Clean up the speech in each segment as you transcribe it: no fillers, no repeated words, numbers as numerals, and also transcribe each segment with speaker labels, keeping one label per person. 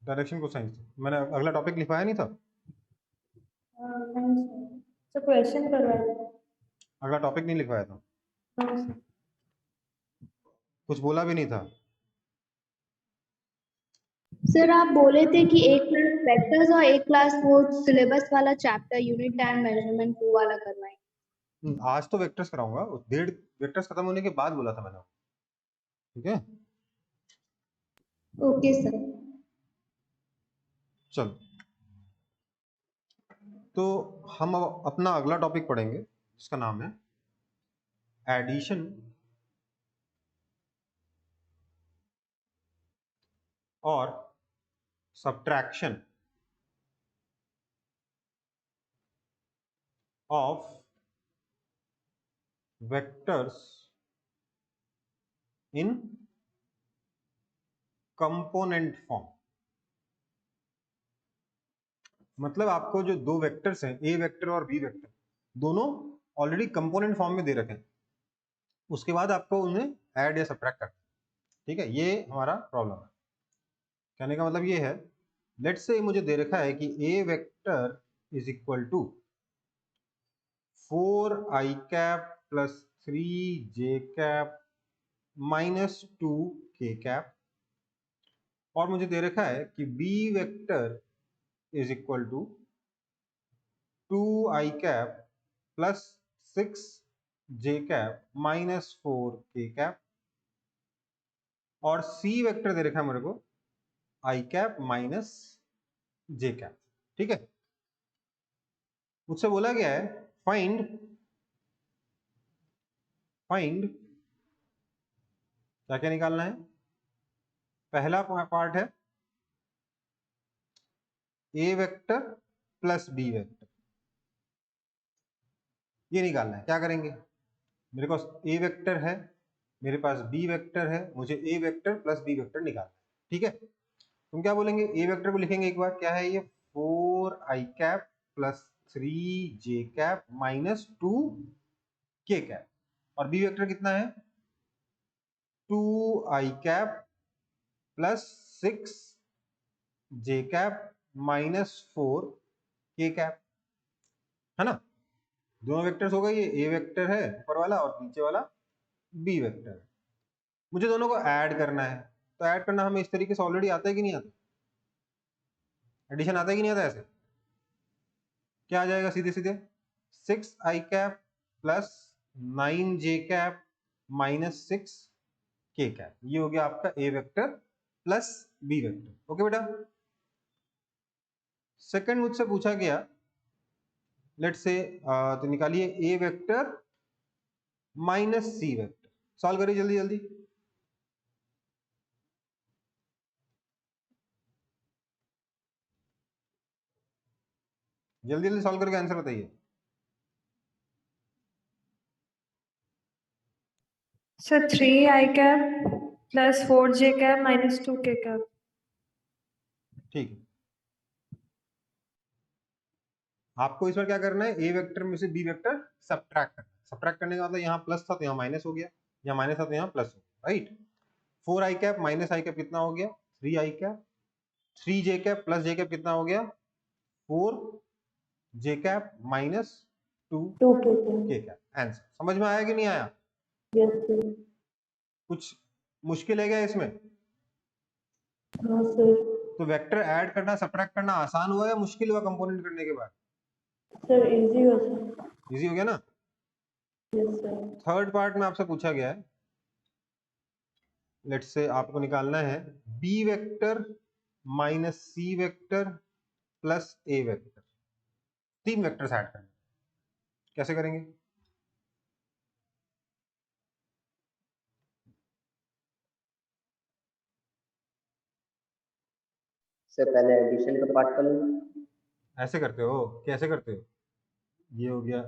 Speaker 1: Direction cosine से। मैंने अगला टॉपिक लिखवाया नहीं था?
Speaker 2: नहीं सर, क्वेश्चन करवाया था।
Speaker 1: अगला टॉपिक नहीं लिखवाया था?
Speaker 2: हाँ सर।
Speaker 1: कुछ बोला भी नहीं था?
Speaker 2: सर आप बोले थे कि एक क्लास वेक्टर्स और एक क्लास वो सिलेबस वाला चैप्टर यूनिट एंड मेजरमेंट वो वाला करवाएंगे।
Speaker 1: आज तो वेक्टर्स कराऊंगा, डेढ़ वेक्टर्स खत्म होने के बाद बोला था मैंने। ठीक है,
Speaker 2: ओके सर।
Speaker 1: चलो। तो हम अब अपना अगला टॉपिक पढ़ेंगे जिसका नाम है एडिशन और subtraction of vectors in component form. मतलब आपको जो दो वेक्टर्स हैं, ए वेक्टर और बी वेक्टर, दोनों ऑलरेडी कंपोनेंट फॉर्म में दे रखे हैं, उसके बाद आपको उन्हें ऐड या सब्ट्रैक्ट करना। ठीक है, ये हमारा प्रॉब्लम है। कहने का मतलब ये है, लेट्स से मुझे दे रखा है कि A vector is equal to 4i cap plus 3j cap minus 2k cap, और मुझे दे रखा है कि B vector is equal to 2i cap plus 6j cap minus 4k cap, और सी वेक्टर दे रखा है मेरे को i cap minus j cap. ठीक है, मुझसे बोला गया है फाइंड क्या क्या निकालना है। पहला पार्ट है A vector plus B vector, ये निकालना है। क्या करेंगे, मेरे पास ए वेक्टर है, मेरे पास बी वेक्टर है, मुझे ए वेक्टर प्लस बी वेक्टर निकालना है। ठीक है, तुम क्या बोलेंगे, ए वेक्टर को लिखेंगे एक बार, क्या है ये, 4i cap plus 3j cap minus 2k cap, और बी वेक्टर कितना है, 2i cap plus 6j cap minus 4k cap, है ना। दोनों वेक्टर्स हो गए, ये ए वेक्टर है ऊपर वाला और नीचे वाला बी वेक्टर है। मुझे दोनों को ऐड करना है, तो ऐड करना हमें इस तरीके से ऑलरेडी आता है कि नहीं आता, एडिशन आता है कि नहीं आता ऐसे। क्या आ जाएगा, सीधे सीधे 6i cap plus 9j cap minus 6k cap, ये हो गया आपका A vector plus B vector. Okay बेटा। सेकंड मुझसे पूछा गया, लेट्स से, तो निकालिए A vector minus C vector. Solve करिए जल्दी जल्दी, जल्दी जल्दी सॉल्व करके आंसर बताइए।
Speaker 3: Sir 3i cap plus 4j cap minus 2k cap.
Speaker 1: ठीक है, आपको इस बार क्या करना है, ए वेक्टर में से बी वेक्टर सब्ट्रैक्ट करना है। सब्ट्रैक्ट करने का मतलब यहाँ प्लस था तो यहाँ माइनस हो गया, यहाँ माइनस था तो यहाँ प्लस हो गया, राइट। 4i कैप माइनस आई कैप कितना हो गया, 3i cap, 3j cap plus j cap कितना हो गया, 4j cap minus 2k cap. Answer समझ में आया कि नहीं आया?
Speaker 2: Yes sir.
Speaker 1: कुछ मुश्किल है क्या इसमें?
Speaker 2: हाँ सर।
Speaker 1: तो वेक्टर ऐड करना सब्ट्रैक्ट करना आसान हुआ या मुश्किल हुआ कंपोनेंट करने के बाद?
Speaker 2: सर इजी हो सर।
Speaker 1: इजी हो गया ना।
Speaker 2: Yes sir.
Speaker 1: थर्ड पार्ट में आपसे पूछा गया है, लेट्स से आपको निकालना है B vector minus C vector plus A vector, तीन वेक्टर्स ऐड करने, कैसे करेंगे?
Speaker 4: सर पहले एडिशन का पार्ट कर लूँ।
Speaker 1: ऐसे करते हो, कैसे करते हो, ये हो गया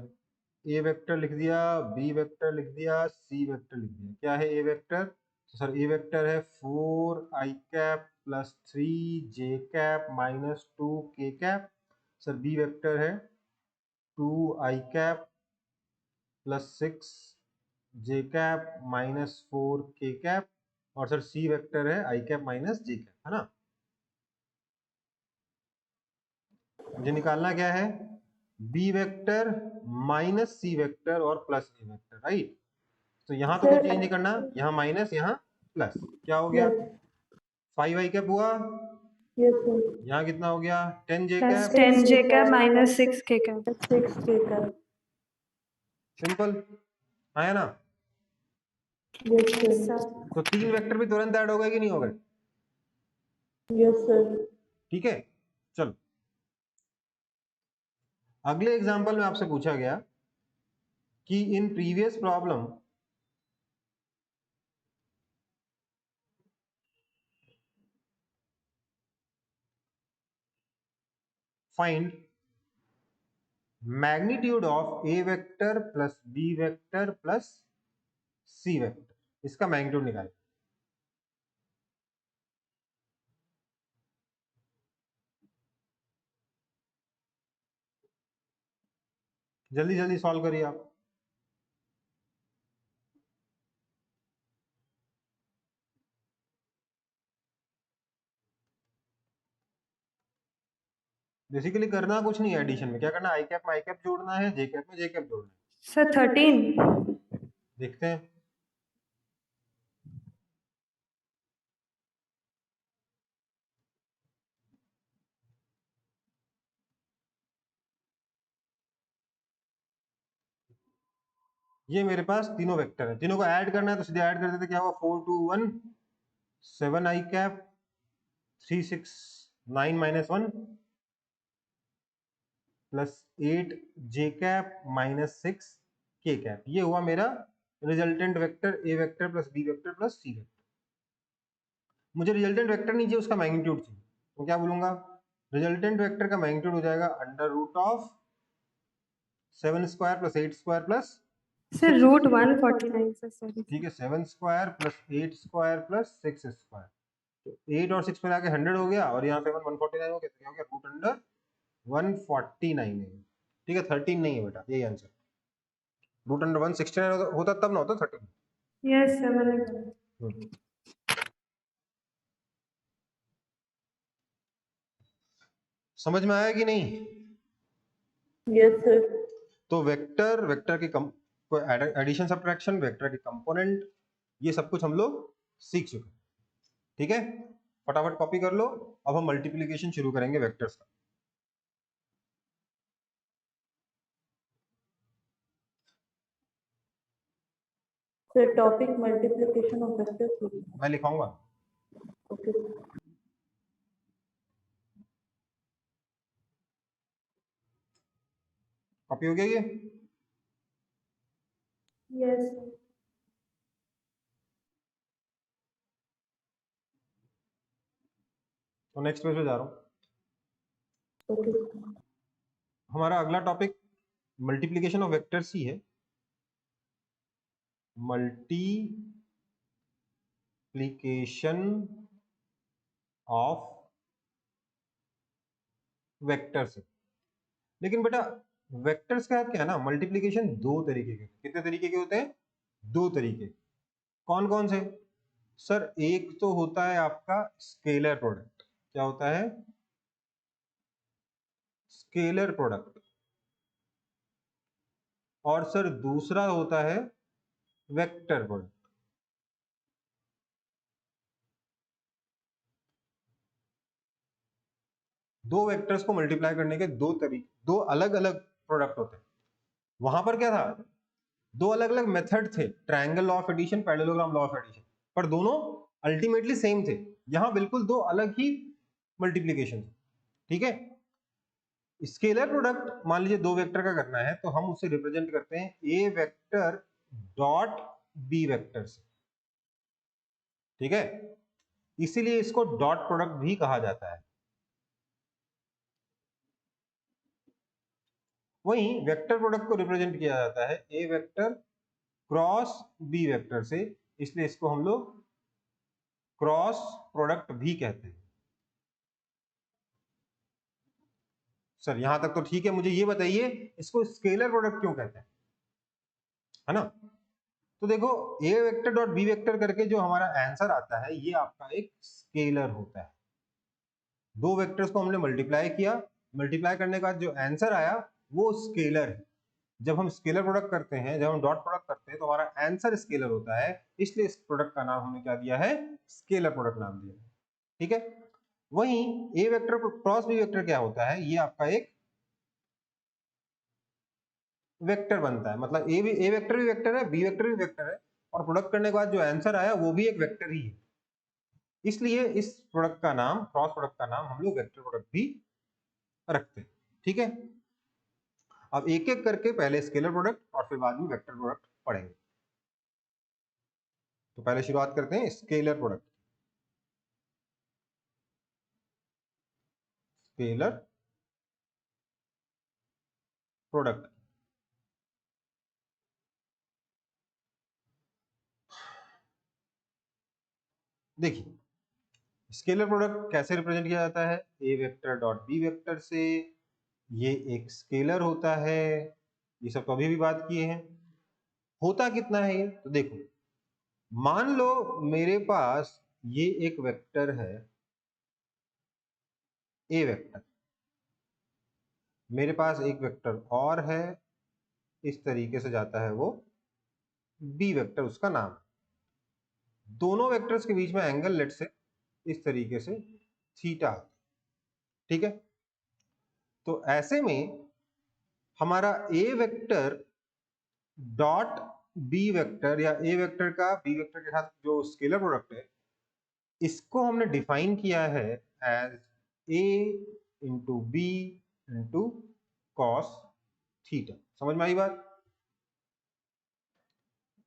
Speaker 1: ए वेक्टर लिख दिया, बी वेक्टर लिख दिया, सी वेक्टर लिख दिया। क्या है ए वेक्टर, तो सर ए वेक्टर है 4i cap plus 3j cap minus 2k cap. Sir B vector है 2i cap plus 6j cap minus 4k cap, और सर सी वेक्टर है i cap minus j cap, है ना। मुझे निकालना क्या है, B vector minus C vector और प्लस ए वेक्टर, राइट। तो यहाँ तो कुछ चेंज नहीं करना, यहाँ माइनस यहाँ प्लस, क्या हो गया 5 आई कैप हुआ, यहाँ कितना हो गया 10 जे
Speaker 3: Plus
Speaker 1: cap,
Speaker 3: 10 j cap minus 6 k cap.
Speaker 1: Simple आया ना।
Speaker 3: Yes, sir.
Speaker 1: तो 3 वेक्टर भी तुरंत ऐड हो गए कि नहीं हो गए?
Speaker 3: Yes, sir.
Speaker 1: ठीक है, चलो अगले एग्जांपल में आपसे पूछा गया कि in previous problem find magnitude of A vector plus B vector plus C vector, इसका मैग्नीट्यूड निकालें। जल्दी जल्दी सॉल्व करिए आप। बेसिकली करना कुछ नहीं है एडिशन में, क्या करना है, आई कैप में आई कैप जोड़ना है, जे कैप में जे कैप जोड़ना है।
Speaker 3: Sir, 13.
Speaker 1: देखते हैं, ये मेरे पास तीनों वेक्टर है, तीनों को ऐड करना है तो सीधे ऐड कर देते, क्या हुआ 4 2 1 7 i cap 3 6 9 minus 1 plus 8 j cap minus 6 k cap, ये हुआ मेरा resultant vector A vector plus B vector plus C vector. मुझे रिजल्टेंट वेक्टर नहीं चाहिए, उसका मैग्नीट्यूड चाहिए, तो क्या बोलूंगा, रिजल्टेंट वेक्टर का मैग्नीट्यूड हो जाएगा under root of 7 square plus 8 square plus,
Speaker 3: Sir, root 149, sir. Sorry.
Speaker 1: ठीक है 7 square plus 8 square plus 6 square, तो 8 और 6 पर आके 100 हो गया और यहाँ 7 149 हो गया, तो क्या हो गया रूट अंडर 149 है। ठीक है 13 नहीं है बेटा, यही आंसर, रूट अंडर 169 होता तब ना होता 13।
Speaker 3: Yes, sir. मैंने
Speaker 1: समझ में आया कि नहीं?
Speaker 3: Yes, sir.
Speaker 1: तो वेक्टर, वेक्टर की एडिशन सब्ट्रैक्शन, वेक्टर के कंपोनेंट, ये सब कुछ हम लोग सीख चुके हैं। ठीक है, फटाफट कॉपी कर लो। अब हम मल्टीप्लिकेशन शुरू करेंगे वेक्टर्स का।
Speaker 3: Sir, topic multiplication of vectors.
Speaker 1: मैं लिखाऊंगा।
Speaker 3: Okay.
Speaker 1: कॉपी हो गया ये?
Speaker 3: Yes.
Speaker 1: तो नेक्स्ट पेज पे जा रहा हूँ।
Speaker 3: Okay.
Speaker 1: हमारा अगला टॉपिक मल्टीप्लिकेशन ऑफ वेक्टर्स ही है। मल्टीप्लिकेशन ऑफ वेक्टर्स, लेकिन बेटा वेक्टर्स का क्या है ना, मल्टीप्लिकेशन दो तरीके के, कितने तरीके के होते हैं, दो तरीके। कौन कौन से सर? एक तो होता है आपका स्केलर प्रोडक्ट, क्या होता है, स्केलर प्रोडक्ट, और सर दूसरा होता है वेक्टर प्रोडक्ट। दो वेक्टर्स को मल्टीप्लाई करने के दो तरीके, दो अलग अलग प्रोडक्ट होते हैं। वहां पर क्या था, दो अलग अलग मेथड थे, triangle law of addition, parallelogram law of addition, पर दोनों अल्टीमेटली सेम थे। यहां बिल्कुल दो अलग ही मल्टीप्लीकेशन थे। ठीक है, स्केलर प्रोडक्ट मान लीजिए दो वेक्टर का करना है, तो हम उसे रिप्रेजेंट करते हैं a vector dot B vector से। ठीक है, इसीलिए इसको डॉट प्रोडक्ट भी कहा जाता है। वहीं वेक्टर प्रोडक्ट को रिप्रेजेंट किया जाता है A vector cross B vector से, इसलिए इसको हम लोग क्रॉस प्रोडक्ट भी कहते हैं। सर यहां तक तो ठीक है, मुझे ये बताइए इसको स्केलर प्रोडक्ट क्यों कहते हैं, है ना? तो देखो ए वेक्टर डॉट बी वेक्टर करके जो हमारा आंसर आता है, ये आपका एक स्केलर होता है। दो वेक्टर्स को हमने मल्टीप्लाई किया, मल्टीप्लाई करने के बाद जो आंसर आया वो स्केलर है। जब हम स्केलर प्रोडक्ट करते हैं, जब हम डॉट प्रोडक्ट करते हैं तो हमारा आंसर स्केलर होता है, इसलिए इस प्रोडक्ट का नाम हमने क्या दिया है, स्केलर प्रोडक्ट नाम दिया है। ठीक है, वहीं ए वेक्टर क्रॉस बी वेक्टर क्या होता है, ये आपका एक वेक्टर बनता है, मतलब ए वेक्टर भी वेक्टर है, बी वेक्टर भी वेक्टर है, और प्रोडक्ट करने के बाद जो आंसर आया वो भी एक वेक्टर ही है, इसलिए इस प्रोडक्ट का नाम, क्रॉस प्रोडक्ट का नाम हम लोग वेक्टर प्रोडक्ट भी रखते हैं। ठीक है, अब एक एक करके पहले स्केलर प्रोडक्ट और फिर बाद में वेक्टर प्रोडक्ट पढ़ेंगे। तो पहले शुरुआत करते हैं स्केलर प्रोडक्ट। स्केलर प्रोडक्ट, देखिए स्केलर प्रोडक्ट कैसे रिप्रेजेंट किया जाता है, A vector dot B vector से, ये एक स्केलर होता है, ये सब तो अभी भी बात किए हैं। होता कितना है ये, तो देखो मान लो मेरे पास ये एक वेक्टर है ए वेक्टर, मेरे पास एक वेक्टर और है, इस तरीके से जाता है वो बी वेक्टर, उसका नाम, दोनों वेक्टर्स के बीच में एंगल लेट से इस तरीके से थीटा। ठीक है, तो ऐसे में हमारा ए वेक्टर डॉट बी वेक्टर या ए वेक्टर का बी वेक्टर के साथ जो स्केलर प्रोडक्ट है, इसको हमने डिफाइन किया है as A into B into cos theta. समझ में आई बात?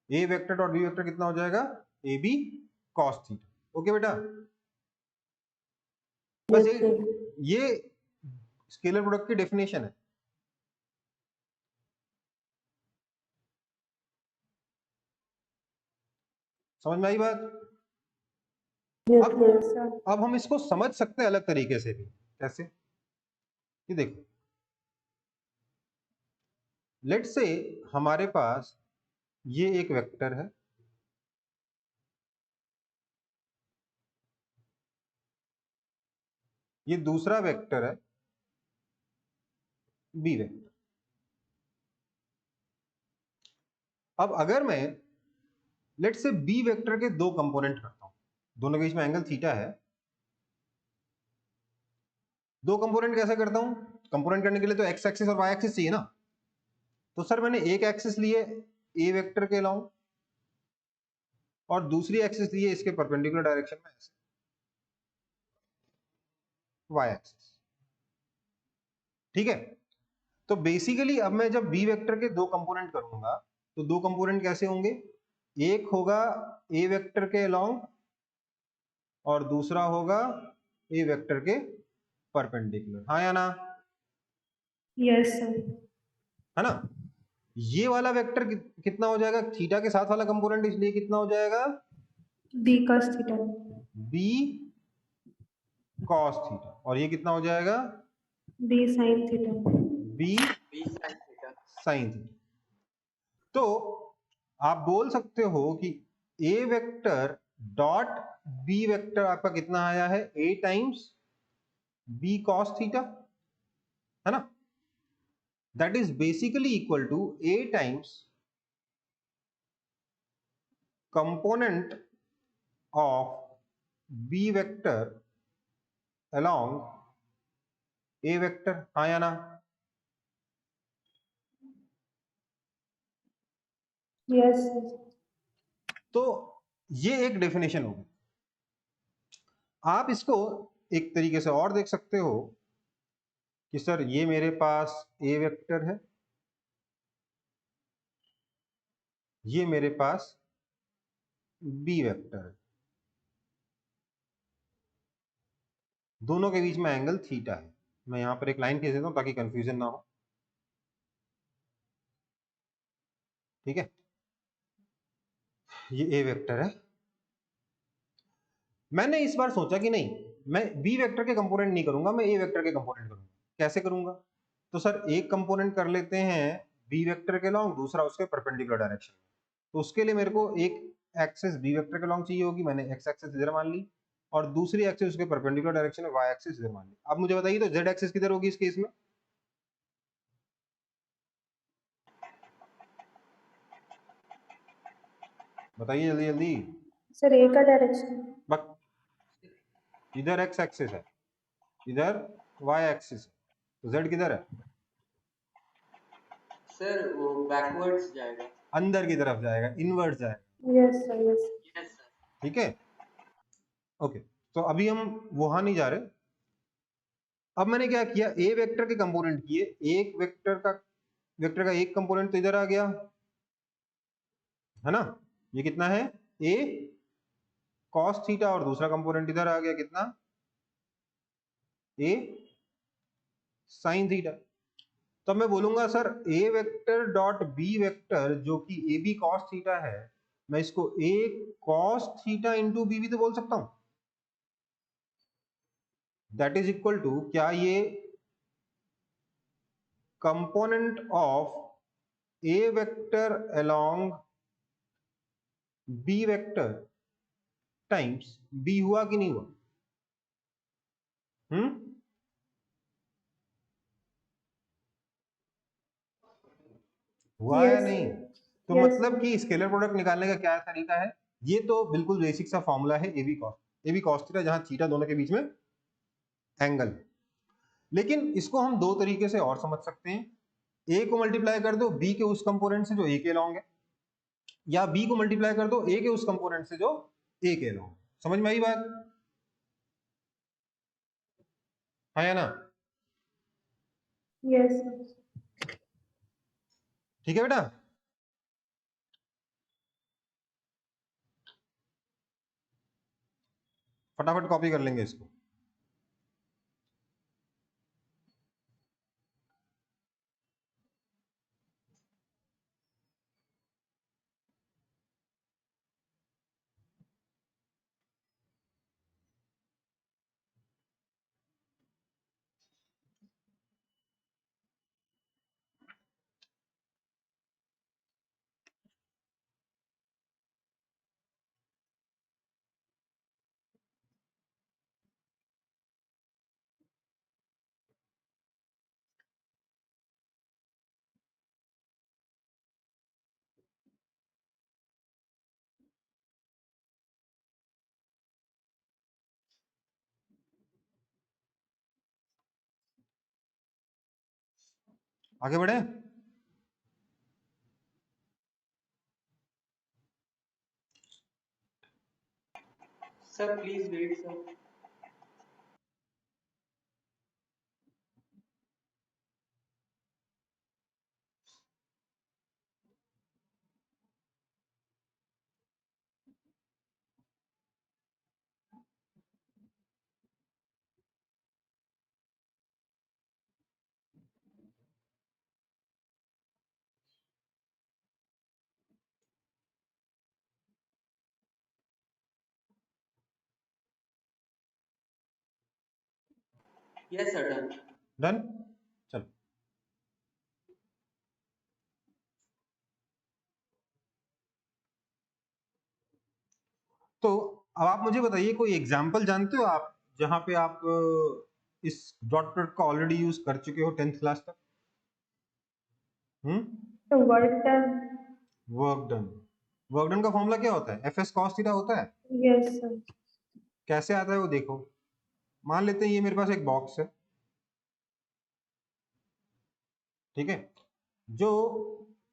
Speaker 1: A vector dot B vector कितना हो जाएगा, A B cos theta. Okay बेटा, बस ये स्केलर प्रोडक्ट की डेफिनेशन है। समझ में आई बात? अब हम इसको समझ सकते हैं अलग तरीके से भी। कैसे? ये देखो, लेट से हमारे पास ये एक वेक्टर है, ये दूसरा वेक्टर है बी वेक्टर। अब अगर मैं लेट से बी वेक्टर के दो कंपोनेंट करता हूं, दोनों के बीच में एंगल थीटा है, दो कंपोनेंट कैसे करता हूं, कंपोनेंट करने के लिए तो एक्स एक्सिस और वाई एक्सिस चाहिए ना। तो सर मैंने एक एक्सिस लिए ए वेक्टर के अलाउंग और दूसरी एक्सिस लिए इसके परपेंडिकुलर डायरेक्शन में ऐसे वाई एक्सिस। ठीक है, तो बेसिकली अब मैं जब बी वेक्टर के दो कंपोनेंट करूंगा तो दो कंपोनेंट कैसे होंगे, एक होगा ए वेक्टर के अलोंग और दूसरा होगा ए वेक्टर के परपेंडिकुलर। हाँ या ना?
Speaker 3: Yes sir.
Speaker 1: है ना? ये वाला वेक्टर कितना हो जाएगा, थीटा के साथ वाला कंपोनेंट, इसलिए कितना हो जाएगा,
Speaker 3: B cos theta.
Speaker 1: B cos theta, और ये कितना हो जाएगा,
Speaker 3: B sin theta.
Speaker 1: B sine theta. तो आप बोल सकते हो कि A vector dot B vector आपका कितना आया है, A times B cos theta, है ना? That is basically equal to A times component of B vector along A vector. हाँ या ना?
Speaker 3: यस।
Speaker 1: तो ये एक डेफिनेशन होगी। आप इसको एक तरीके से और देख सकते हो कि सर ये मेरे पास ए वेक्टर है, ये मेरे पास बी वेक्टर है, दोनों के बीच में एंगल थीटा है। मैं यहां पर एक लाइन खींच देता हूं ताकि कंफ्यूजन ना हो। ठीक है, ये ए वेक्टर है। मैंने इस बार सोचा कि नहीं, मैं बी वेक्टर के कंपोनेंट नहीं करूंगा, मैं ए वेक्टर के कंपोनेंट करूंगा। कैसे करूंगा, तो सर एक कंपोनेंट कर लेते हैं बी वेक्टर के लॉन्ग, दूसरा उसके परपेंडिकुलर डायरेक्शन में। तो उसके लिए मेरे को एक एक्सिस बी वेक्टर के लॉन्ग चाहिए होगी, मैंने एक्स एक्सिस इधर मान ली और दूसरी एक्सिस उसके परपेंडिकुलर डायरेक्शन है, वाई एक्सिस इधर मान ली। अब मुझे बताइए तो जेड एक्सिस किधर होगी इस केस में? बताइए जल्दी जल्दी।
Speaker 3: सर ए का डायरेक्शन।
Speaker 1: बस इधर एक्स एक्सिस है, इधर वाई एक्सिस है, तो जेड किधर है?
Speaker 5: सर वो बैकवर्ड्स जाएगा।
Speaker 1: अंदर की तरफ जाएगा, इनवर्ट जाएगा।
Speaker 3: Yes sir, yes.
Speaker 5: Yes sir.
Speaker 1: ठीक है, ओके। तो अभी हम वहां नहीं जा रहे। अब मैंने क्या किया, ए वेक्टर के कंपोनेंट किए। एक वेक्टर का एक कंपोनेंट तो इधर आ गया है ना, ये कितना है ए कॉस थीटा, और दूसरा कंपोनेंट इधर आ गया कितना, ए साइन थीटा। तो मैं बोलूंगा sir A vector dot B vector जो कि ए बी कॉस थीटा है, मैं इसको ए कॉस थीटा इंटू बी भी तो बोल सकता हूं। दैट इज इक्वल टू, क्या ये component of A vector along B vector times B हुआ कि नहीं हुआ? हुआ या
Speaker 3: Yes.
Speaker 1: नहीं? तो
Speaker 3: Yes.
Speaker 1: मतलब कि स्केलर प्रोडक्ट निकालने का क्या तरीका है? ये तो बिल्कुल बेसिक सा फॉर्मूला है ए बी कॉस थीटा, जहां थीटा दोनों के बीच में एंगल है। लेकिन इसको हम दो तरीके से और समझ सकते हैं। ए को मल्टीप्लाई कर दो बी के उस कंपोनेंट से जो ए के लॉन्ग है, या बी को मल्टीप्लाई कर दो ए के उस कंपोनेंट से जो ए के लॉन्ग। समझ में आई बात? है या ना?
Speaker 3: Yes.
Speaker 1: ठीक है बेटा। फटाफट कॉपी कर लेंगे इसको। आगे बढ़े।
Speaker 5: Sir please wait sir. Yes sir done.
Speaker 1: Done, चलो। तो अब आप मुझे बताइए, कोई एग्जाम्पल जानते हो आप जहां पे आप इस डॉट प्रोडक्ट का ऑलरेडी यूज कर चुके हो 10th क्लास तक?
Speaker 3: So work done.
Speaker 1: Work done. Work done का फॉर्मूला क्या होता है? एफ एस कॉस थीटा होता है।
Speaker 3: Yes sir.
Speaker 1: कैसे आता है वो देखो। मान लेते हैं ये मेरे पास एक बॉक्स है, ठीक है, जो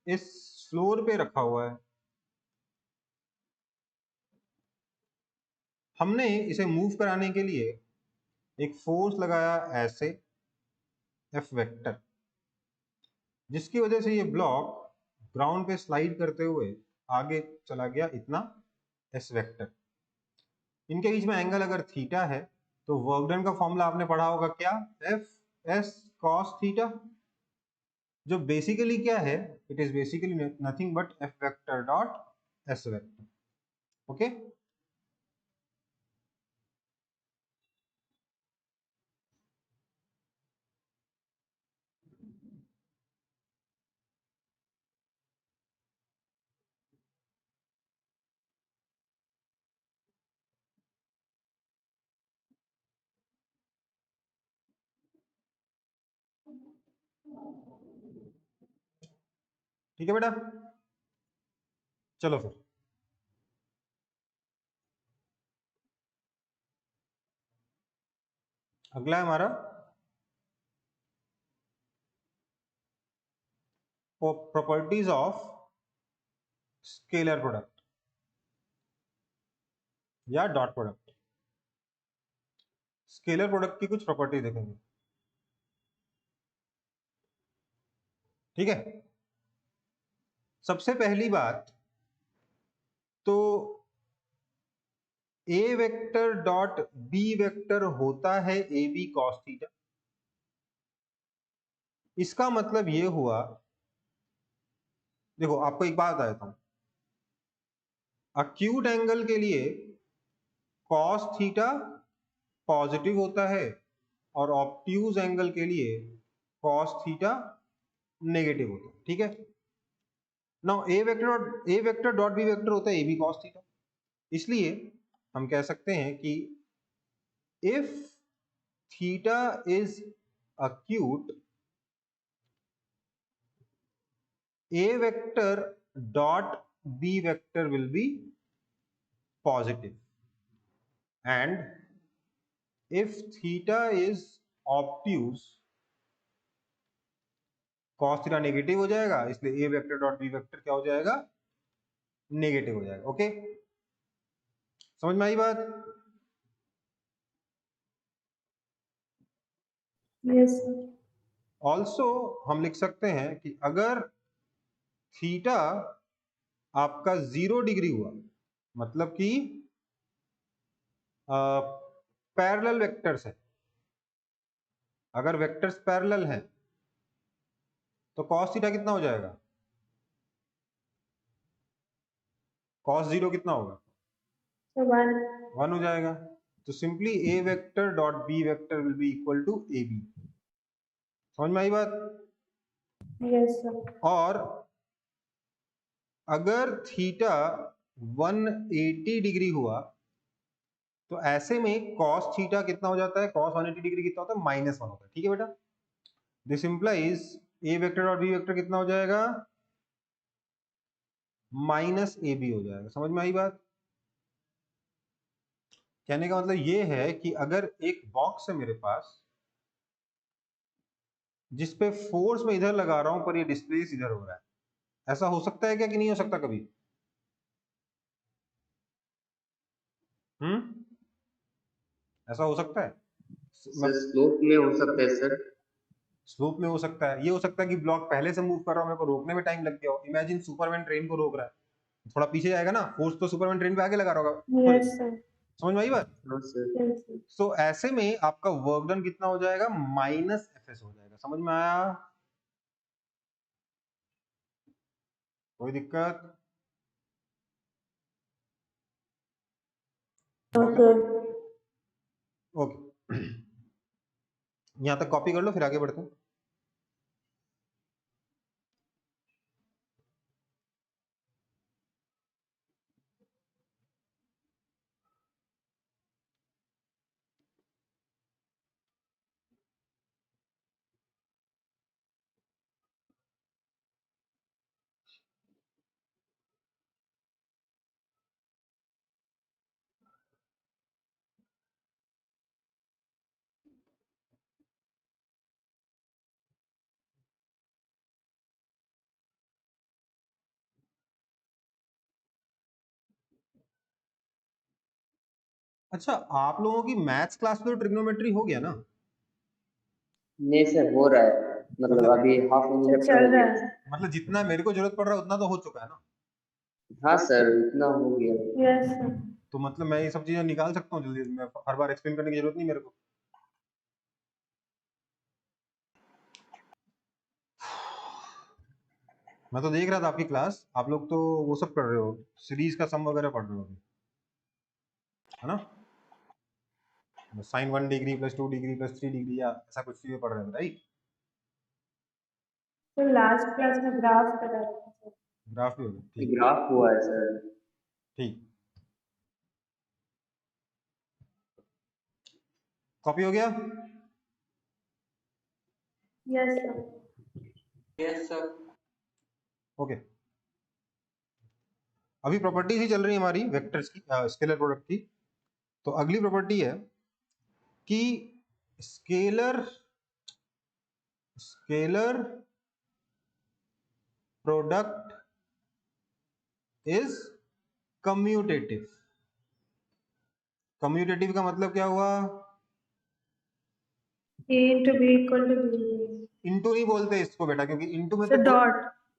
Speaker 1: इस फ्लोर पे रखा हुआ है। हमने इसे मूव कराने के लिए एक फोर्स लगाया ऐसे, एफ वेक्टर, जिसकी वजह से ये ब्लॉक ग्राउंड पे स्लाइड करते हुए आगे चला गया इतना, एस वेक्टर। इनके बीच में एंगल अगर थीटा है तो वर्क डन का फॉर्मूला आपने पढ़ा होगा क्या? एफ एस कॉस थीटा, जो बेसिकली क्या है, it is basically nothing but F vector dot S vector. Okay, ठीक है बेटा, चलो फिर अगला है हमारा प्रॉपर्टीज ऑफ स्केलर प्रोडक्ट या डॉट प्रोडक्ट। स्केलर प्रोडक्ट की कुछ प्रॉपर्टी देखेंगे, ठीक है। सबसे पहली बात तो ए वेक्टर डॉट बी वेक्टर होता है ए बी कॉस थीटा। इसका मतलब ये हुआ, देखो आपको एक बात बताता हूं, अक्यूट एंगल के लिए कॉस थीटा पॉजिटिव होता है और ऑब्ट्यूज एंगल के लिए कॉस थीटा नेगेटिव होता है, ठीक है। नाउ ए वेक्टर डॉट बी वेक्टर होता है ए बी कॉस थीटा। इसलिए हम कह सकते हैं कि if theta is acute, a vector dot b vector will be positive, and if theta is obtuse, cos theta negative हो जाएगा, इसलिए a vector dot b vector क्या हो जाएगा, नेगेटिव हो जाएगा। ओके, समझ में आई बात?
Speaker 3: Yes, sir.
Speaker 1: ऑल्सो हम लिख सकते हैं कि अगर थीटा आपका 0 डिग्री हुआ, मतलब कि पैरेलल वेक्टर्स है, अगर वेक्टर्स पैरेलल हैं तो cos थीटा कितना हो जाएगा, cos 0 कितना होगा,
Speaker 3: So 1.
Speaker 1: 1 हो जाएगा। तो simply A vector dot B vector will be equal to A B. समझ में आई बात?
Speaker 3: Yes, sir.
Speaker 1: और अगर थीटा 180 डिग्री हुआ तो ऐसे में cos थीटा कितना हो जाता है, cos 180 डिग्री कितना होता है, -1 होता है, ठीक है बेटा। दिस इंप्लाइज ए वेक्टर और बी वेक्टर कितना हो जाएगा, माइनस ए बी हो जाएगा। समझ में आई बात? कहने का मतलब ये है कि अगर एक बॉक्स है मेरे पास जिसपे फोर्स में इधर लगा रहा हूं पर ये डिस्प्लेस इधर हो रहा है, ऐसा हो सकता है क्या कि नहीं हो सकता कभी? ऐसा हो सकता है?
Speaker 4: सर स्लोप में हो सकता है सर।
Speaker 1: स्लोप में हो सकता है, ये हो सकता है कि ब्लॉक पहले से मूव कर रहा हूं, मेरे को रोकने में टाइम लग गया हो। इमेजिन सुपरमैन ट्रेन को रोक रहा है, थोड़ा पीछे जाएगा ना, फोर्स तो सुपरमैन ट्रेन पे आगे लगा रहा होगा।
Speaker 3: Yes, sir.
Speaker 1: समझ में आई बात?
Speaker 4: हाँ सर।
Speaker 3: Yes, sir.
Speaker 1: सो ऐसे में आपका वर्क डन कितना हो जाएगा, -Fs हो जाएगा। समझ में आया? कोई दिक्कत?
Speaker 3: Okay.
Speaker 1: ओके, यहां तक कॉपी कर लो, फिर आगे बढ़ते हैं। अच्छा, आप लोगों की मैथ्स क्लास में तो ट्रिग्नोमेट्री हो गया ना?
Speaker 4: नहीं सर हो रहा है, मतलब अभी हाफ
Speaker 3: तो
Speaker 4: चैप्टर
Speaker 3: चल
Speaker 4: हो
Speaker 3: रहा
Speaker 4: गया।
Speaker 3: है।
Speaker 1: मतलब जितना मेरे को जरूरत पड़ रहा है उतना तो हो चुका है ना?
Speaker 4: हाँ सर इतना हो गया।
Speaker 3: Yes, sir.
Speaker 1: तो मतलब मैं ये सब चीजें निकाल सकता हूँ जल्दी, मैं हर बार एक्सप्लेन करने की जरूरत नहीं मेरे को। मैं तो देख रहा था आपकी क्लास, आप लोग तो वो सब कर रहे हो, सीरीज का सम वगैरह पढ़ रहे हो अभी, है ना? sin 1 degree plus 2 degree plus 3 degree या ऐसा कुछ चीजें पढ़ रहे हो, राइट?
Speaker 3: तो लास्ट क्लास में ग्राफ करा था सर।
Speaker 1: ग्राफ भी हो गया, ठीक
Speaker 4: ग्राफ हुआ है सर।
Speaker 1: ठीक। कॉपी हो गया?
Speaker 3: Yes, sir.
Speaker 5: Yes, sir.
Speaker 1: Okay, अभी प्रॉपर्टीज ही चल रही है हमारी वेक्टर्स की, स्केलर प्रोडक्ट की। तो अगली प्रॉपर्टी है कि scalar product is commutative. Commutative का मतलब क्या हुआ?
Speaker 3: A into B equal to B.
Speaker 1: Into नहीं बोलते इसको बेटा, क्योंकि इंटू में
Speaker 3: So
Speaker 1: तो
Speaker 3: dot.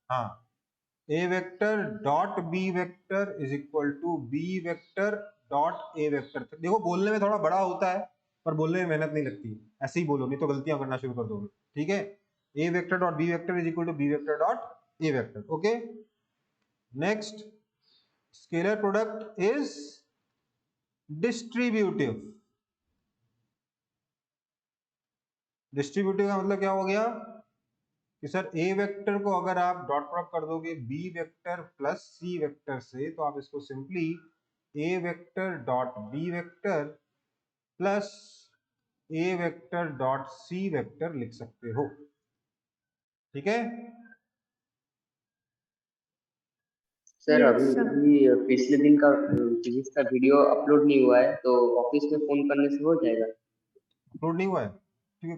Speaker 1: हाँ, A vector dot B vector is equal to B vector dot A vector. देखो बोलने में थोड़ा बड़ा होता है, पर बोलने में मेहनत नहीं लगती, ऐसे ही बोलो, नहीं तो गलतियां करना शुरू कर दोगे। ठीक है, A vector dot B vector is equal to B vector dot A vector. Okay, next, scalar product is distributive. Distributive का मतलब क्या हो गया कि सर ए वेक्टर को अगर आप डॉट प्रोडक्ट कर दोगे B vector plus C vector से, तो आप इसको simply A vector dot B vector plus A vector dot C vector लिख सकते हो। ठीक है,
Speaker 4: सर
Speaker 3: Yes,
Speaker 4: अभी
Speaker 3: sir.
Speaker 4: अभी पिछले दिन का फिजिक्स का वीडियो अपलोड नहीं हुआ है, तो ऑफिस में फोन करने से हो जाएगा?
Speaker 1: अपलोड नहीं हुआ है? ठीक है,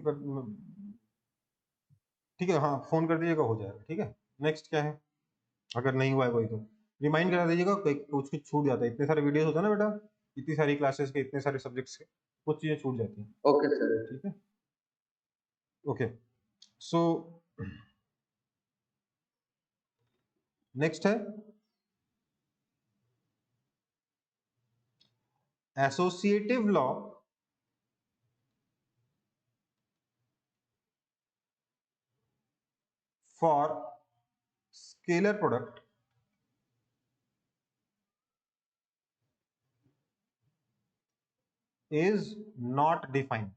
Speaker 1: ठीक है, हाँ फोन कर दीजिएगा, हो जाएगा। ठीक है, नेक्स्ट क्या है? अगर नहीं हुआ है कोई तो रिमाइंड करा दीजिएगा, कुछ कुछ छूट जाता है, इतने सारे वीडियोस होता है ना बेटा, इतनी सारी क्लासेस के, इतने सारे सब्जेक्ट्स के, कुछ चीजें छूट जाती हैं।
Speaker 4: Okay sir.
Speaker 1: ठीक है, ओके, सो नेक्स्ट है associative law for scalar product is not defined.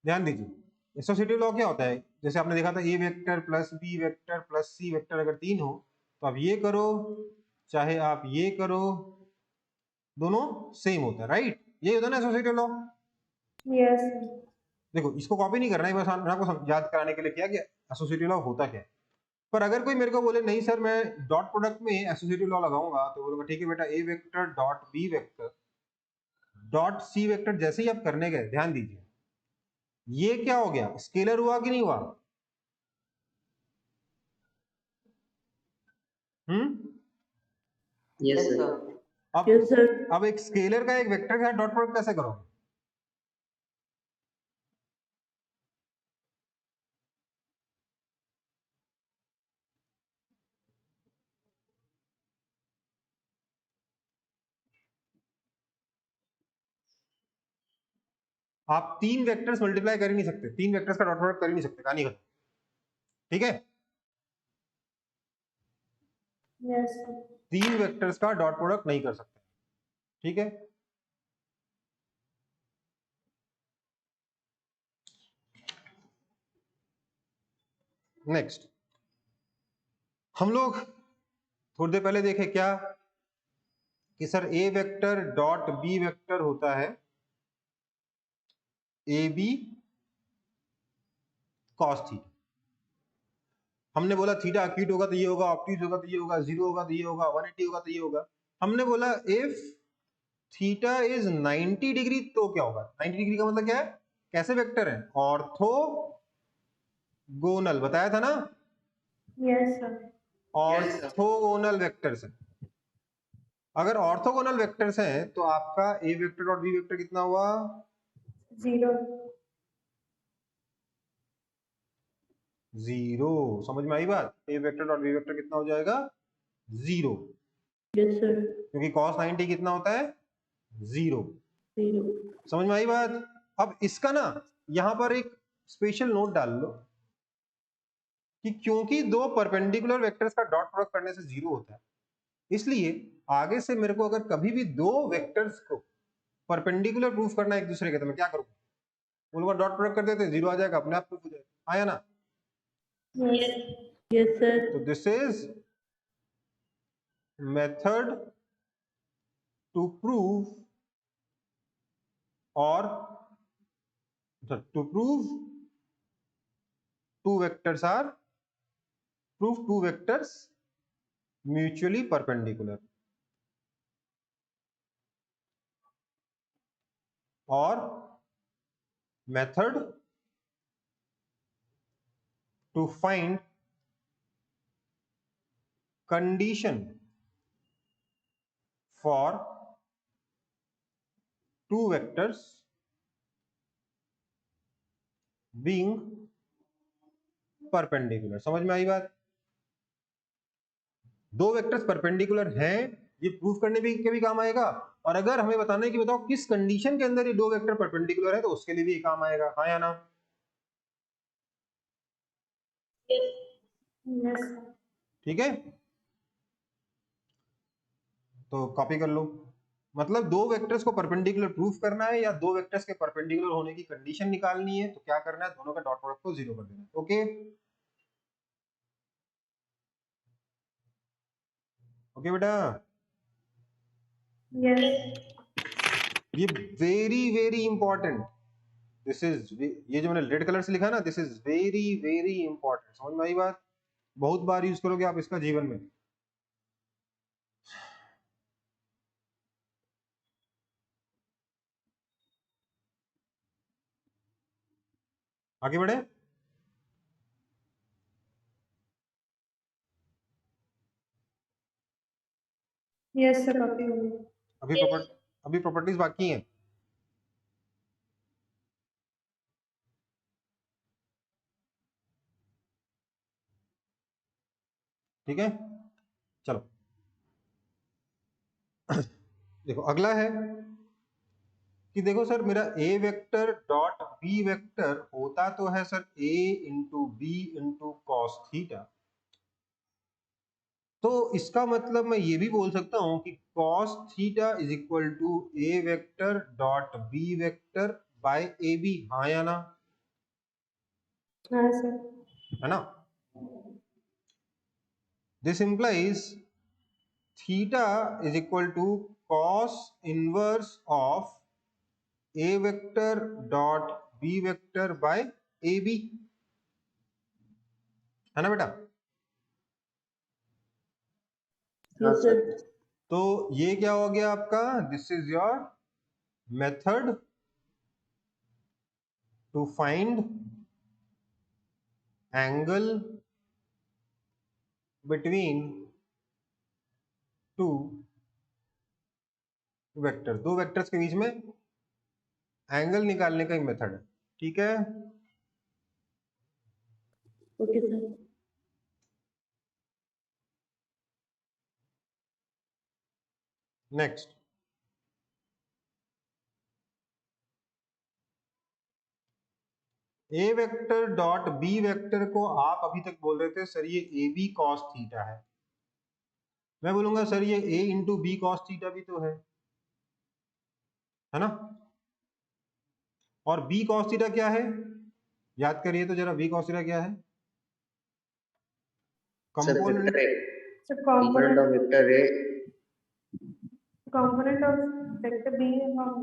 Speaker 1: ध्यान दीजिए, एसोसिएटिव लॉ क्या होता है? जैसे आपने देखा था A vector plus B vector plus C vector अगर तीन हो, तो आप ये करो चाहे आप ये करो, दोनों सेम होता है, राइट? ये होता है ना एसोसिएटिव लॉ।
Speaker 3: Yes, sir.
Speaker 1: देखो इसको कॉपी नहीं करना है, बस मैंने आपको याद कराने के लिए किया कि एसोसिएटिव लॉ होता क्या है। पर अगर कोई मेरे को बोले नहीं सर मैं डॉट प्रोडक्ट में एसोसिएटिव लॉ लगाऊंगा, तो बोलूंगा ठीक है बेटा, A vector dot B vector dot C vector जैसे ही आप करने गए, ध्यान दीजिए ये क्या हो गया, स्केलर हुआ कि नहीं हुआ?
Speaker 4: Yes
Speaker 5: yes
Speaker 4: sir.
Speaker 5: सर।
Speaker 1: अब
Speaker 3: Yes, sir.
Speaker 1: अब एक स्केलर का एक वेक्टर के साथ डॉट प्रोडक्ट कैसे करोगे? आप तीन वेक्टर्स मल्टीप्लाई कर ही नहीं सकते, तीन वेक्टर्स का डॉट प्रोडक्ट कर ही नहीं सकते, कहानी खत्म। ठीक है,
Speaker 3: Yes, sir.
Speaker 1: तीन वेक्टर्स का डॉट प्रोडक्ट नहीं कर सकते। ठीक है, नेक्स्ट, हम लोग थोड़ी देर पहले देखे क्या कि sir A vector dot B vector होता है ए बी कॉस थीटा। हमने बोला थीटा अक्यूट होगा तो ये होगा, ऑब्ट्यूज होगा तो ये होगा, जीरो होगा तो ये होगा, 180 होगा तो ये होगा। हमने बोला इफ थीटा इज 90 डिग्री तो क्या होगा? 90 डिग्री का मतलब क्या है? कैसे वेक्टर है? ऑर्थोगोनल, बताया था ना,
Speaker 3: Yes, sir.
Speaker 5: Yes sir.
Speaker 1: Orthogonal vectors है। अगर ऑर्थोगोनल वेक्टर्स हैं तो आपका ए वेक्टर और बी वेक्टर कितना हुआ?
Speaker 3: 0.
Speaker 1: जीरो। समझ में आई बात? A vector dot B vector कितना हो जाएगा? Zero,
Speaker 3: Yes, sir.
Speaker 1: क्योंकि cos 90 कितना होता है? जीरो।
Speaker 3: 0.
Speaker 1: समझ में आई बात? अब इसका ना यहां पर एक स्पेशल नोट डाल लो कि क्योंकि दो परपेंडिकुलर वेक्टर्स का डॉट प्रोडक्ट करने से जीरो होता है, इसलिए आगे से मेरे को अगर कभी भी दो वेक्टर्स को परपेंडिकुलर प्रूफ करना है एक दूसरे के, तो मैं क्या करूंगा? बोलूंगा डॉट प्रोडक्ट कर देते, जीरो आ जाएगा, अपने आप प्रूफ हो जाएगा। आया ना?
Speaker 3: Yes. Yes, sir.
Speaker 1: तो this is method to prove or to prove two vectors are proof two vectors mutually perpendicular, or method to find condition for two vectors being perpendicular। समझ में आई बात? दो वेक्टर्स परपेंडिकुलर हैं, ये proof करने के भी काम आएगा, और अगर हमें बताना है कि बताओ किस कंडीशन के अंदर ये दो वेक्टर परपेंडिकुलर है, तो उसके लिए भी ये काम आएगा। हाँ या ना?
Speaker 3: Yes.
Speaker 1: ठीक है, तो कॉपी कर लो। मतलब दो वेक्टर्स को परपेंडिकुलर प्रूफ करना है या दो वेक्टर्स के परपेंडिकुलर होने की कंडीशन निकालनी है, तो क्या करना है, दोनों का डॉट प्रोडक्ट को जीरो कर देना है। ओके ओके बेटा,
Speaker 3: Yes.
Speaker 1: ये very very important, this is, ये जो मैंने रेड कलर से लिखा है ना, this is very very important. समझ में आई बात? बहुत बार यूज करोगे आप इसका जीवन में। आगे बढ़े।
Speaker 3: Yes, sir. Copy हो गया।
Speaker 1: अभी प्रॉपर्टीज बाकी हैं। ठीक है, चलो देखो अगला है कि देखो सर मेरा A vector dot B vector होता तो है sir A into B into cos theta, तो इसका मतलब मैं ये भी बोल सकता हूं कि cos theta is equal to A vector dot B vector by A B. हाँ या ना?
Speaker 3: हाँ सर।
Speaker 1: है ना? This implies theta is equal to cos inverse of A vector dot B vector by A B. है ना बेटा?
Speaker 4: हाँ सर।
Speaker 1: तो ये क्या हो गया आपका, this is your method to find angle between two vectors, दो वेक्टर्स के बीच में एंगल निकालने का ही मेथड है। ठीक है,
Speaker 2: ओके सर।
Speaker 1: नेक्स्ट ए वेक्टर डॉट बी वेक्टर को आप अभी तक बोल रहे थे सर ये ए बी कॉस थीटा है, मैं बोलूंगा सर ये ए इंटू बी कॉस थीटा भी तो है ना? और बी कॉस थीटा क्या है, याद करिए तो जरा, बी कॉस थीटा क्या है?
Speaker 4: सर
Speaker 1: कंपोनेंट,
Speaker 4: वेक्टर है,
Speaker 3: So
Speaker 4: कंपोनेंट ऑफ वेक्टर है,
Speaker 3: component of vector B along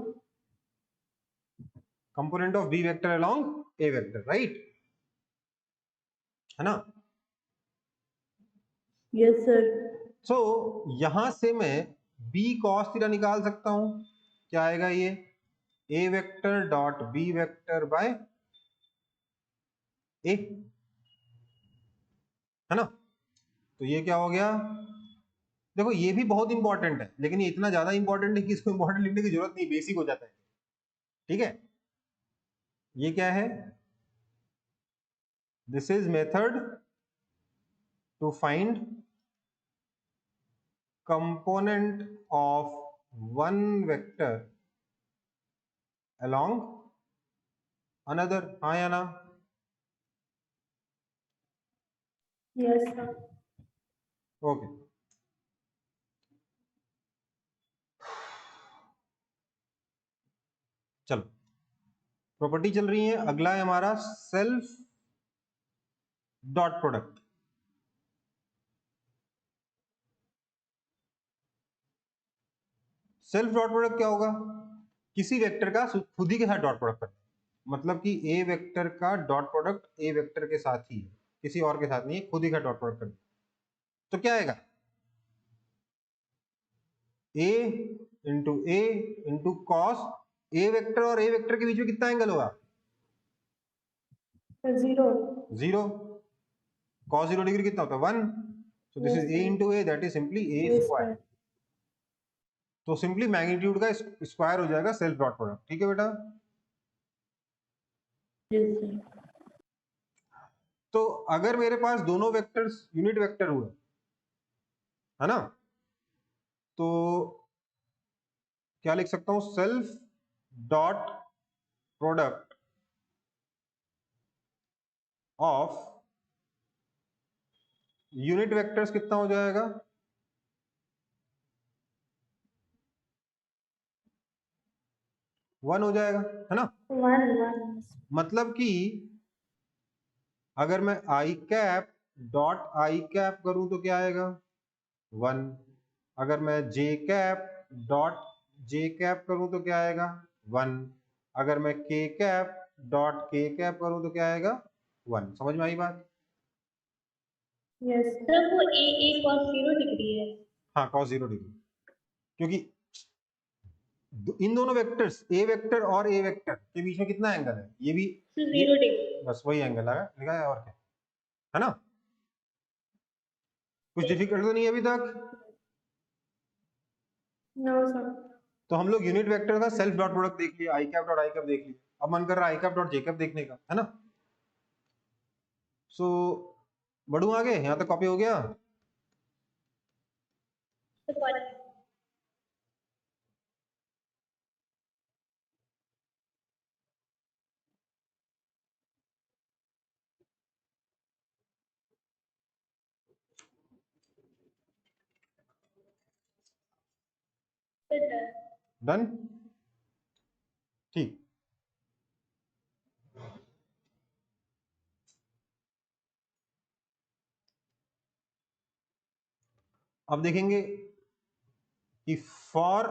Speaker 1: component of B vector along A vector, right? है ना?
Speaker 2: Yes sir.
Speaker 1: सो यहां से मैं बी कॉस थीटा निकाल सकता हूं, क्या आएगा ये, A vector dot B vector by A. है ना? तो ये क्या हो गया, देखो ये भी बहुत इंपॉर्टेंट है, लेकिन ये इतना ज्यादा इंपॉर्टेंट है कि इसको इंपॉर्टेंट लिखने की जरूरत नहीं, बेसिक हो जाता है। ठीक है, ये क्या है, this is method to find component of one vector along another। हाँ या ना?
Speaker 3: yes sir।
Speaker 1: ओके, चलो प्रॉपर्टी चल रही है, अगला है हमारा self dot product. Self dot product क्या होगा, किसी वेक्टर का खुद ही के साथ डॉट प्रोडक्ट करना। मतलब कि ए वेक्टर का डॉट प्रोडक्ट ए वेक्टर के साथ ही है, किसी और के साथ नहीं है, खुद ही का डॉट प्रोडक्ट कर, तो क्या आएगा ए इंटू कॉस ए वेक्टर और ए वेक्टर के बीच में कितना एंगल होगा
Speaker 3: 0.
Speaker 1: 0, cos 0 डिग्री कितना होता है 1, so this
Speaker 3: Yes,
Speaker 1: is a
Speaker 3: sir.
Speaker 1: into a, that is simply a
Speaker 3: Yes,
Speaker 1: square.
Speaker 3: sir.
Speaker 1: तो सिंपली मैग्नीट्यूड का स्क्वायर हो जाएगा सेल्फ डॉट प्रोडक्ट, ठीक है बेटा।
Speaker 2: Yes, sir.
Speaker 1: तो अगर मेरे पास दोनों वेक्टर्स यूनिट वेक्टर हुए, है ना, तो क्या लिख सकता हूं, self dot product of unit vectors कितना हो जाएगा 1 हो जाएगा, है ना।
Speaker 3: 1.
Speaker 1: मतलब कि अगर मैं आई कैप डॉट आई कैप करूं तो क्या आएगा 1, अगर मैं जे कैप डॉट जे कैप करूं तो क्या आएगा 1, अगर मैं के कैप डॉट के कैप करूं तो क्या आएगा 1। समझ में आई बात।
Speaker 3: Yes.
Speaker 2: सर वो ए cos 0 डिग्री है।
Speaker 1: हाँ cos 0 डिग्री, क्योंकि इन दोनों वेक्टर्स ए वेक्टर और ए वेक्टर के बीच में कितना एंगल है, ये भी
Speaker 2: 0 डिग्री।
Speaker 1: बस वही एंगल है, लिखा है और क्या, है ना। कुछ डिफिकल्ट तो नहीं है अभी तक।
Speaker 3: No, sir.
Speaker 1: तो हम लोग यूनिट वेक्टर का सेल्फ डॉट प्रोडक्ट देख लिया, आई कैप डॉट आई कैप देख लिया, अब मन कर रहा है आई कैप डॉट जे कैप देखने का, है ना। सो बढ़ू आगे, यहाँ तक कॉपी हो गया। डन, ठीक। अब देखेंगे कि for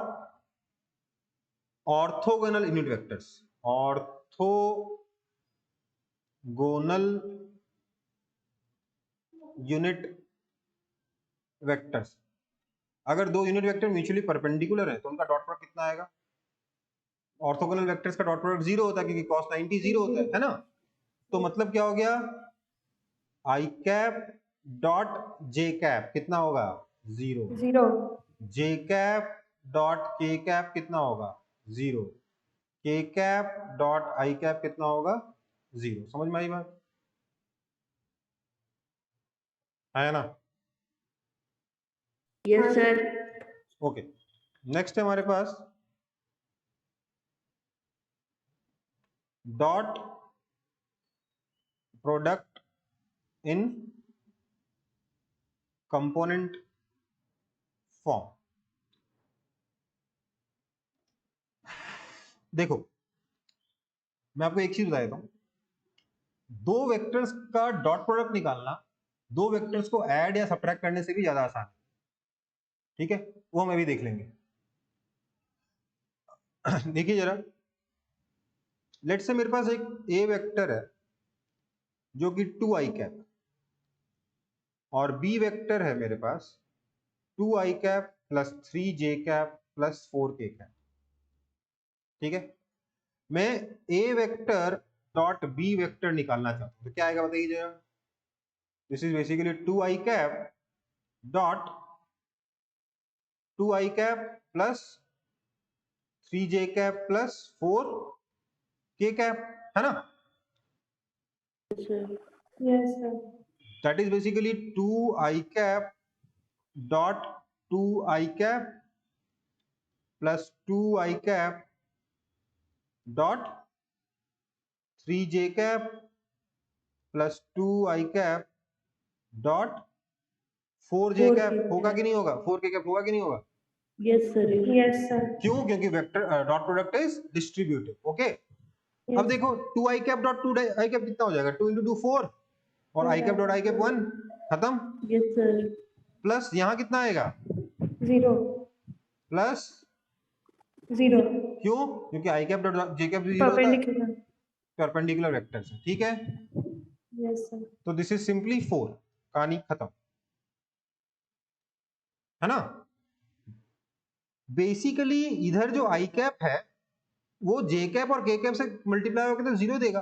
Speaker 1: orthogonal unit vectors, orthogonal unit vectors, अगर दो यूनिट वेक्टर म्यूचुअली परपेंडिकुलर है तो उनका डॉट प्रोडक्ट कितना आएगा। ऑर्थोगोनल वेक्टर्स का डॉट प्रोडक्ट 0 होता है क्योंकि cos 90 0 होता है ना। तो मतलब क्या हो गया, आई कैप डॉट जे कैप कितना होगा 0,
Speaker 3: 0.
Speaker 1: जे कैप डॉट के कैप कितना होगा 0, के कैप डॉट आई कैप कितना होगा 0। समझ में आई बात, है ना।
Speaker 2: Yes sir.
Speaker 1: ओके, नेक्स्ट है हमारे पास dot product in component form. देखो मैं आपको एक चीज बता देता हूं, दो वेक्टर्स का डॉट प्रोडक्ट निकालना दो वेक्टर्स को ऐड या सब्ट्रैक्ट करने से भी ज्यादा आसान है, ठीक है, वो हम अभी देख लेंगे। देखिए जरा, लेट से मेरे पास एक ए वेक्टर है जो कि 2i कैप, और बी वेक्टर है मेरे पास 2i cap plus 3j cap plus 4k cap, ठीक है। मैं ए वेक्टर डॉट बी वेक्टर निकालना चाहता हूं तो क्या आएगा बताइए जरा। This is basically 2i cap dot 2i cap plus 3j cap plus 4k cap, है ना।
Speaker 3: Yes, sir.
Speaker 1: That is basically 2i cap dot 2i cap plus 2i cap dot 3j cap plus 2i cap dot 4j cap होगा कि नहीं होगा, 4k cap होगा कि नहीं होगा।
Speaker 2: Yes sir.
Speaker 3: Yes, sir.
Speaker 1: क्यों, क्योंकि vector dot product is distributive. Okay, अब
Speaker 3: Yes.
Speaker 1: देखो 2i cap dot 2i cap कितना हो जाएगा 2 into 2 4, और i cap dot i cap 1, खत्म।
Speaker 2: Yes sir.
Speaker 1: प्लस यहाँ कितना आएगा
Speaker 3: 0.
Speaker 1: प्लस,
Speaker 3: 0.
Speaker 1: क्यों, क्योंकि i cap dot j cap 0 होता है,
Speaker 3: Perpendicular.
Speaker 1: परपेंडिकुलर वेक्टर्स है, ठीक है।
Speaker 3: Yes, sir.
Speaker 1: तो दिस इज सिंपली 4, कहानी खत्म, है ना। बेसिकली इधर जो आई कैप है वो जे कैप और के कैप से मल्टीप्लाई होकर तो 0 देगा,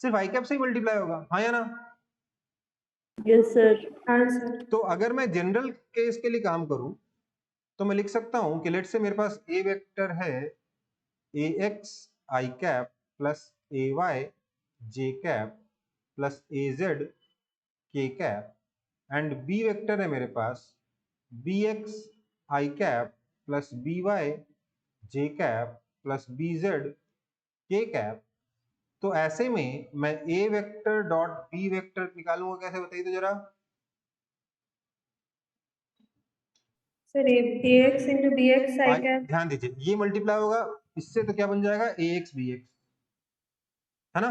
Speaker 1: सिर्फ आई कैप से ही मल्टीप्लाई होगा, हाँ या ना।
Speaker 6: Yes, sir.
Speaker 3: हाँ सर।
Speaker 1: तो अगर मैं जनरल केस के लिए काम करूं तो मैं लिख सकता हूं कि लेट से मेरे पास ए वेक्टर है ए एक्स आई कैप प्लस ए वाई जे कैप प्लस ए जेड के कैप, एंड बी वेक्टर है मेरे पास बी एक्स आई कैप प्लस बी वाई जे कैप प्लस बी जेड के कैप। तो ऐसे में मैं ए वेक्टर डॉट बी वेक्टर निकालूंगा कैसे, बताइए तो जरा।
Speaker 3: Sir ax into bx I cap।
Speaker 1: ध्यान दीजिए, ये मल्टीप्लाई होगा इससे तो क्या बन जाएगा ए एक्स बी एक्स, है ना।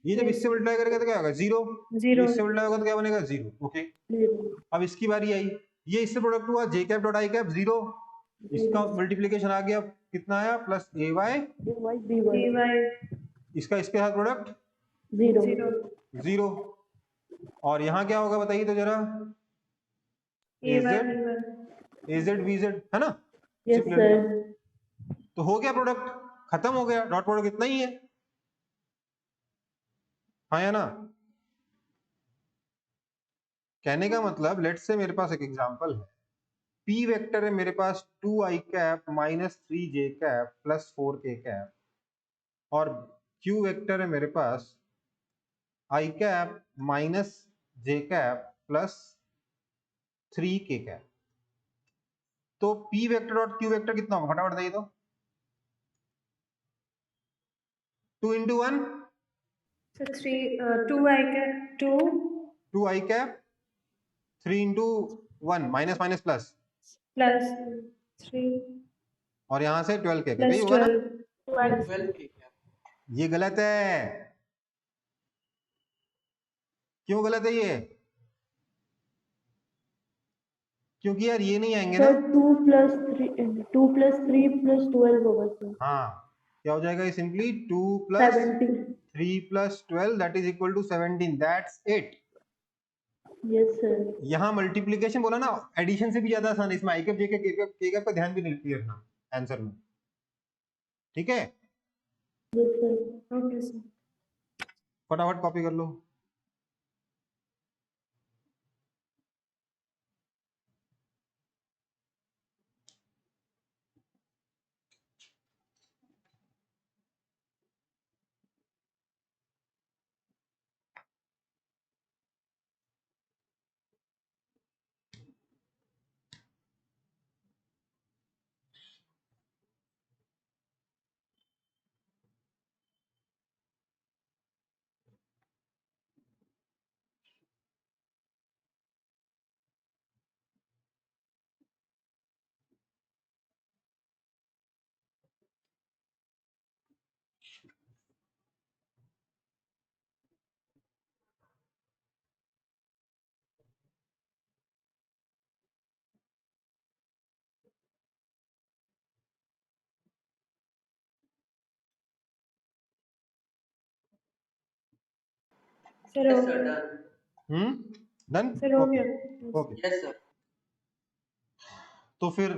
Speaker 1: ये जब
Speaker 3: Yes,
Speaker 1: इससे मल्टीप्लाई करेगा तो क्या होगा 0,
Speaker 3: 0।
Speaker 1: इससे मल्टीप्लाई होगा तो क्या बनेगा 0, ओके। अब इसकी बारी आई, ये इससे प्रोडक्ट हुआ जे कैप डॉट आई कैप 0, इसका मल्टीप्लीकेशन आ गया, कितना आया प्लस ए वाई,
Speaker 3: by
Speaker 1: इसका इसके साथ प्रोडक्ट
Speaker 3: 0।
Speaker 1: 0, और यहाँ क्या होगा बताइए तो जरा,
Speaker 3: a by
Speaker 1: AZ
Speaker 3: b1।
Speaker 1: AZ VZ, है ना।
Speaker 6: Yes,
Speaker 1: Similarly,
Speaker 6: sir.
Speaker 1: तो हो गया प्रोडक्ट, खत्म हो गया, डॉट प्रोडक्ट इतना ही है, हाँ या ना। कहने का मतलब लेट्स से मेरे पास एक एग्जांपल है, पी वेक्टर है मेरे पास 2 आई कैप माइनस 3 जे कैप प्लस 4 के कैप, और क्यू वेक्टर है मेरे पास आई cap minus J cap plus 3 k cap. तो P vector dot Q vector कितना होगा फटाफट बताइए तो, 2 into 1
Speaker 3: So 2 I cap 2
Speaker 1: 2 I cap, 3 into 1 minus minus plus,
Speaker 3: plus 3
Speaker 1: और यहां से 12 के कैप,
Speaker 3: plus
Speaker 1: यही होगा ना।
Speaker 3: 12।
Speaker 5: 12 के क्या?
Speaker 1: ये गलत है, क्यों गलत है ये, क्योंकि यार ये नहीं आएंगे ना।
Speaker 6: Sir, 2 plus 3 plus 12 होगा sir.
Speaker 1: हाँ, क्या हो जाएगा ये simply 2 plus
Speaker 6: 17.
Speaker 1: 3 plus 12 that is equal to 17, that's it.
Speaker 6: Yes, sir.
Speaker 1: यहाँ मल्टीप्लीकेशन बोला ना, एडिशन से भी ज्यादा आसान है, इसमें i cap j cap k cap का ध्यान भी नहीं रखना आंसर में, ठीक है।
Speaker 6: Yes, sir.
Speaker 3: Okay, sir।
Speaker 1: फटाफट कॉपी कर लो।
Speaker 3: सर
Speaker 5: Yes
Speaker 3: हो
Speaker 5: sir,
Speaker 3: गया।
Speaker 5: done.
Speaker 1: डन,
Speaker 3: सर हो
Speaker 1: ओके
Speaker 3: गया।
Speaker 1: ओके।
Speaker 5: Yes sir.
Speaker 1: तो फिर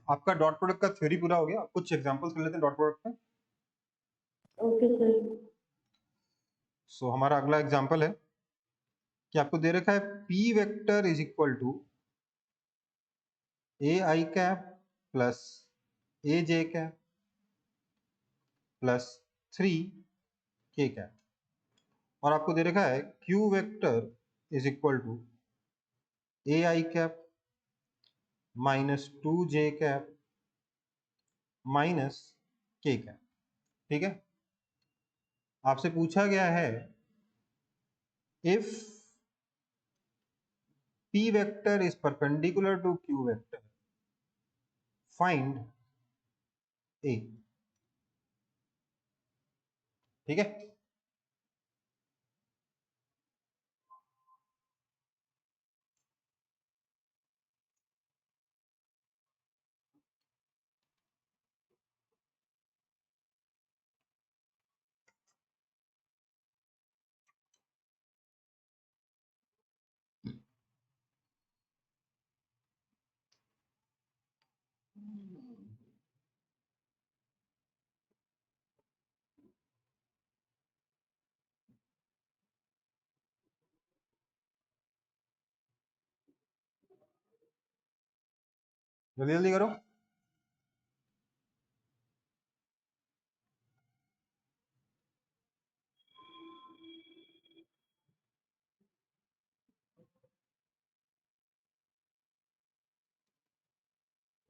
Speaker 1: आपका डॉट प्रोडक्ट का थ्योरी पूरा हो गया, कुछ एग्जांपल्स कर लेते हैं डॉट प्रोडक्ट के।
Speaker 6: Okay, sir.
Speaker 1: सो हमारा अगला एग्जांपल है कि आपको दे रखा है p vector is equal to a i cap plus a j cap plus 3 k cap, और आपको दे रखा है q vector is equal to a i cap minus 2 J cap minus k cap, ठीक है। आपसे पूछा गया है if p vector is perpendicular to q vector, find a, ठीक है। जल्दी जल्दी करो।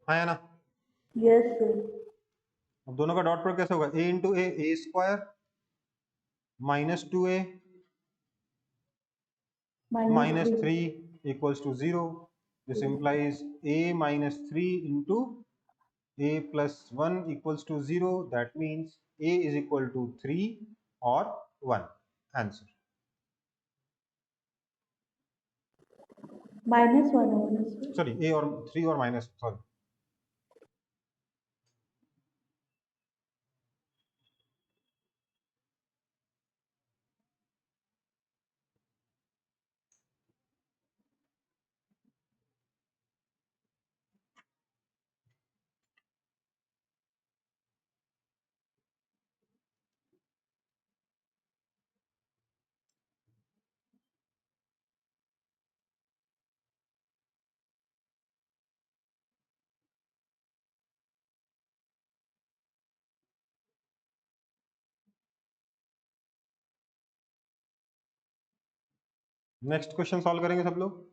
Speaker 1: हाँ या ना?
Speaker 6: Yes, sir.
Speaker 1: अब दोनों का डॉट प्रोडक्ट कैसे होगा? a into A square minus 2a
Speaker 6: Minus
Speaker 1: minus
Speaker 6: 3.
Speaker 1: 3 equals to 0. This implies a minus 3 into a plus 1 equals to 0. That means a is equal to 3 or 1. Answer.
Speaker 6: Minus 1 होगा sir.
Speaker 1: Sorry, a or 3 or minus, sorry. Next question solve करेंगे सब लोग।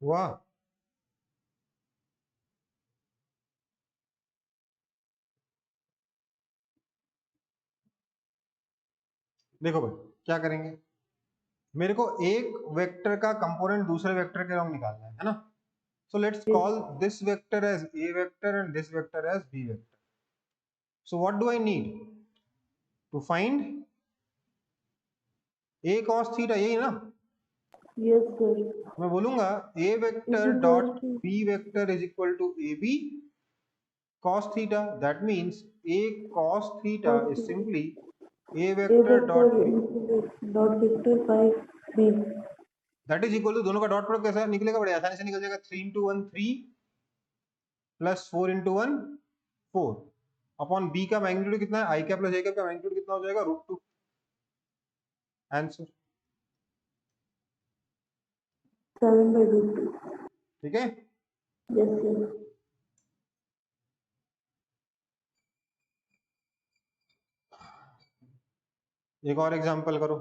Speaker 1: वाह, देखो भाई क्या करेंगे, मेरे को एक वेक्टर का कंपोनेंट दूसरे वेक्टर के रॉन्ग निकालना है ना। So let's call this vector as a vector and this vector as b vector. So what do I need to find a cos theta, यही ना?
Speaker 6: Yes, sir.
Speaker 1: मैं बोलूंगा a
Speaker 6: Is
Speaker 1: vector
Speaker 6: equal
Speaker 1: dot
Speaker 6: to
Speaker 1: b vector is equal to A b cos theta. That means a cos theta
Speaker 6: cos
Speaker 1: is
Speaker 6: theta.
Speaker 1: simply a
Speaker 6: A
Speaker 1: vector
Speaker 6: vector
Speaker 1: dot b.
Speaker 6: into dot vector by B.
Speaker 1: That is equal to, दोनों का dot product कैसा निकलेगा? बड़े आसानी से निकल जाएगा। 3 into 1 3 plus 4 into 1 4 upon b का मैग्नीट्यूड कितना है? आई कैप प्लस ए कैप का मैग्नीट्यूड कितना हो जाएगा? √2। Answer
Speaker 6: 7 by √2.
Speaker 1: ठीक है।
Speaker 6: Yes, sir.
Speaker 1: एक और एग्जांपल करो।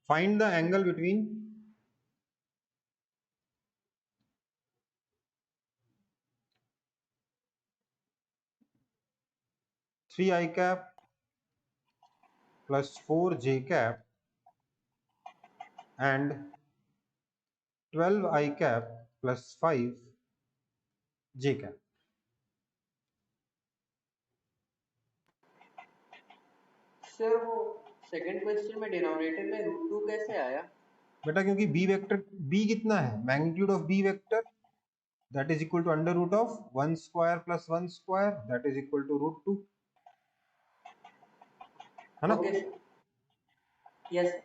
Speaker 1: Find the angle between three I cap plus 4 J cap and 12 I cap plus 5 J cap.
Speaker 5: Sir वो सेकंड क्वेश्चन में डिनोमिनेटर में √2 कैसे आया?
Speaker 1: बेटा क्योंकि बी वेक्टर, बी कितना है? Magnitude of B vector that is equal to under root of 1 square plus 1 square that is equal to √2. है ना?
Speaker 5: ओके यस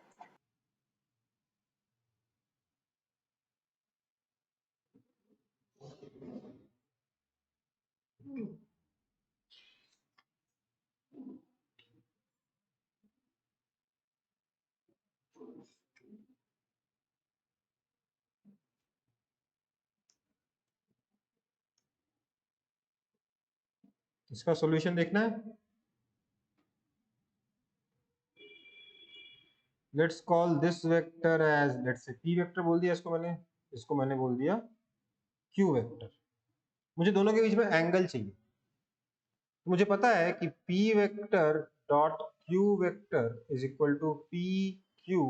Speaker 1: इसका सॉल्यूशन देखना है। Let's call this vector as, let's say p vector बोल दिया इसको मैंने बोल दिया q वेक्टर। मुझे दोनों के बीच में एंगल चाहिए, तो मुझे पता है कि p vector dot q vector is equal to p q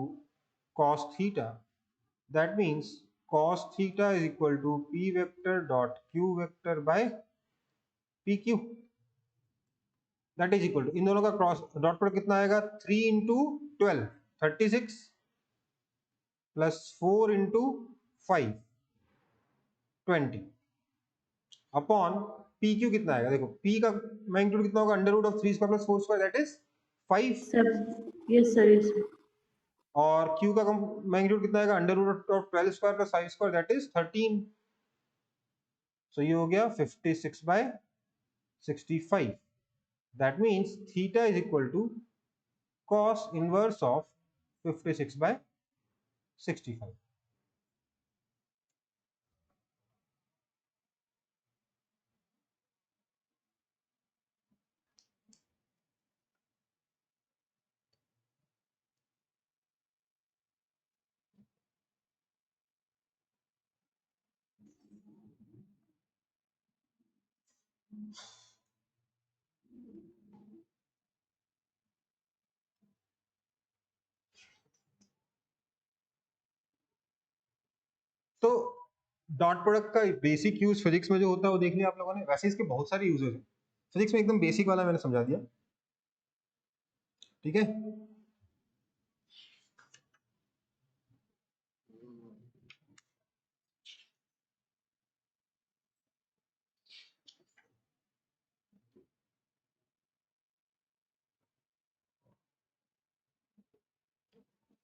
Speaker 1: cos theta. That means cos theta is equal to p vector dot q vector by pq। That is equal to, इन दोनों का cross dot product कितना आएगा, 3 into 12 36 plus 4 into 5 20 upon P Q कितना आएगा। देखो p का magnitude कितना होगा, under root of 3 square plus 4 square that is 5,
Speaker 6: sir yes sir yes sir
Speaker 1: और q का मैग्नीट्यूड कितना आएगा, under root of 12 square plus 5 square that is 13। So ये हो गया 56 by 65। That means theta is equal to cos inverse of 56 by 65। तो dot product का basic use physics में जो होता है वो देख लिया आप लोगों ने। वैसे इसके बहुत सारे यूजेस हैं, फिजिक्स में एकदम बेसिक वाला मैंने समझा दिया, ठीक है।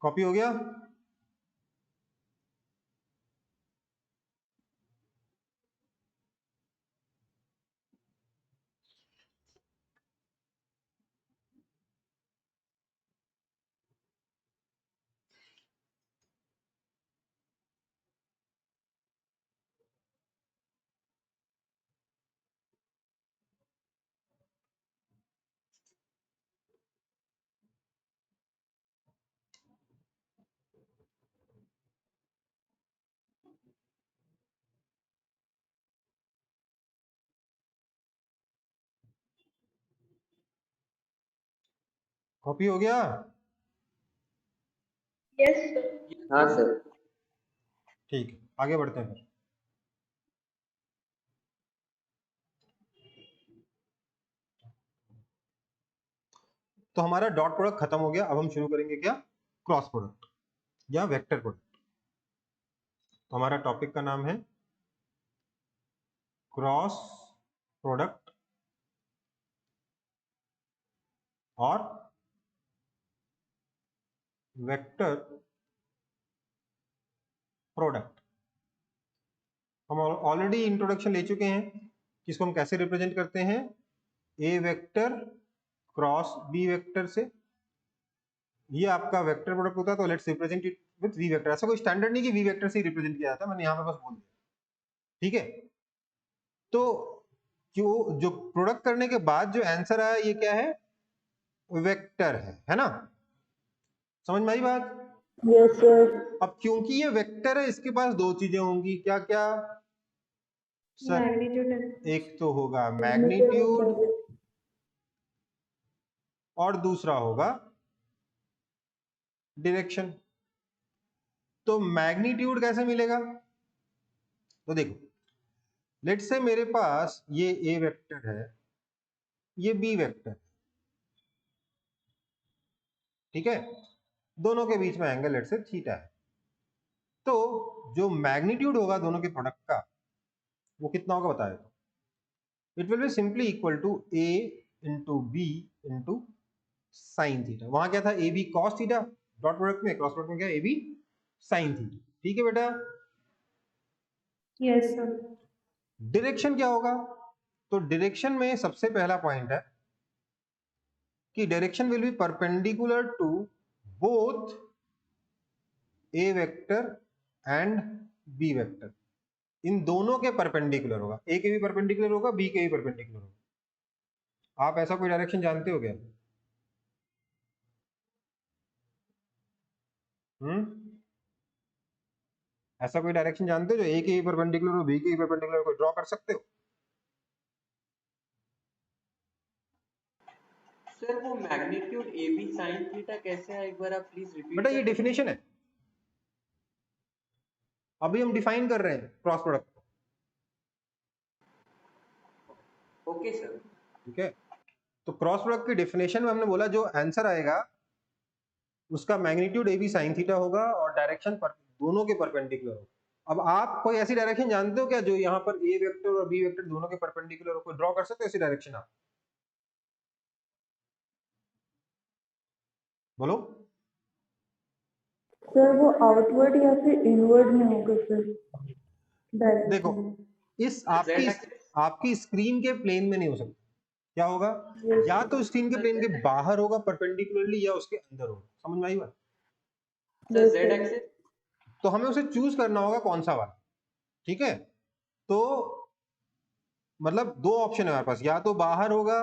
Speaker 1: कॉपी हो गया? कॉपी हो गया?
Speaker 2: यस
Speaker 4: हाँ सर।
Speaker 1: ठीक है, आगे बढ़ते हैं फिर। तो हमारा डॉट प्रोडक्ट खत्म हो गया। अब हम शुरू करेंगे क्या, क्रॉस प्रोडक्ट या वेक्टर प्रोडक्ट। तो हमारा टॉपिक का नाम है क्रॉस प्रोडक्ट और वेक्टर प्रोडक्ट। हम ऑलरेडी इंट्रोडक्शन ले चुके हैं कि इसको हम कैसे रिप्रेजेंट करते हैं, a vector cross B vector से। ये आपका वेक्टर प्रोडक्ट होता है, तो let's represent it with v vector. ऐसा कोई स्टैंडर्ड नहीं कि वी वेक्टर से ही रिप्रेजेंट किया जाता है, मैंने यहाँ पे बस बोल दिया, ठीक है। तो जो प्रोडक्ट करने के बाद जो आंसर आया ये क्या है, वेक्टर है ना? समझ में आई बात?
Speaker 6: यस सर
Speaker 1: अब क्योंकि ये वेक्टर है, इसके पास दो चीजें होंगी, क्या क्या सर?
Speaker 3: मैग्नीट्यूड
Speaker 1: एक तो होगा मैग्नीट्यूड और दूसरा होगा डायरेक्शन। तो मैग्नीट्यूड कैसे मिलेगा, तो देखो लेट्स से मेरे पास ये ए वेक्टर है, ये बी वेक्टर है, ठीक है। दोनों के बीच में एंगल लेट्स से थीटा है। तो जो मैग्नीट्यूड होगा दोनों के प्रोडक्ट का वो कितना होगा बताए, तो it will be simply equal to a into B into sine theta. वहां क्या था, a B cos theta, dot product में क्रॉस प्रोडक्ट में क्या, ए बी साइन थीटा। ठीक है बेटा।
Speaker 3: Yes, sir.
Speaker 1: डायरेक्शन क्या होगा, तो डायरेक्शन में सबसे पहला पॉइंट है कि direction will be perpendicular to both A vector and B vector. इन दोनों के परपेंडिकुलर होगा, ए के भी परपेंडिकुलर होगा, बी के भी परपेंडिकुलर होगा। आप ऐसा कोई डायरेक्शन जानते हो क्या? ऐसा कोई डायरेक्शन जानते हो जो ए के ही परपेंडिकुलर हो, बी के ही परपेंडिकुलर हो, कोई ड्रॉ कर सकते हो?
Speaker 5: सर वो magnitude a b sine theta कैसे है, एक बार आप प्लीज रिपीट
Speaker 1: बेटा ये
Speaker 5: कर
Speaker 1: डेफिनेशन है, अभी हम डिफाइन कर रहे हैं क्रॉस प्रोडक्ट को।
Speaker 5: Okay sir.
Speaker 1: ठीक है, तो क्रॉस प्रोडक्ट की डेफिनेशन में हमने बोला जो आंसर आएगा उसका magnitude a b sine theta होगा और डायरेक्शन पर दोनों के परपेंडिकुलर होगा। अब आप कोई ऐसी डायरेक्शन जानते हो क्या जो यहाँ पर ए वेक्टर और बी वेक्टर दोनों के परपेंडिकुलर हो? कोई ड्रॉ कर सकते हो ऐसी डायरेक्शन आप? बोलो।
Speaker 6: सर वो आउटवर्ड या फिर इनवर्ड में होगा सर
Speaker 1: देखो
Speaker 6: डायरेक्शन।
Speaker 1: इस आपकी स्क्रीन के प्लेन में नहीं हो सकता, क्या होगा, या तो स्क्रीन के प्लेन के बाहर होगा परपेंडिकुलरली या उसके अंदर होगा। समझ में आई बात?
Speaker 5: Sir Z axis.
Speaker 1: तो हमें उसे चूज करना होगा कौन सा वाला। ठीक है, तो मतलब दो ऑप्शन है हमारे पास, या तो बाहर होगा,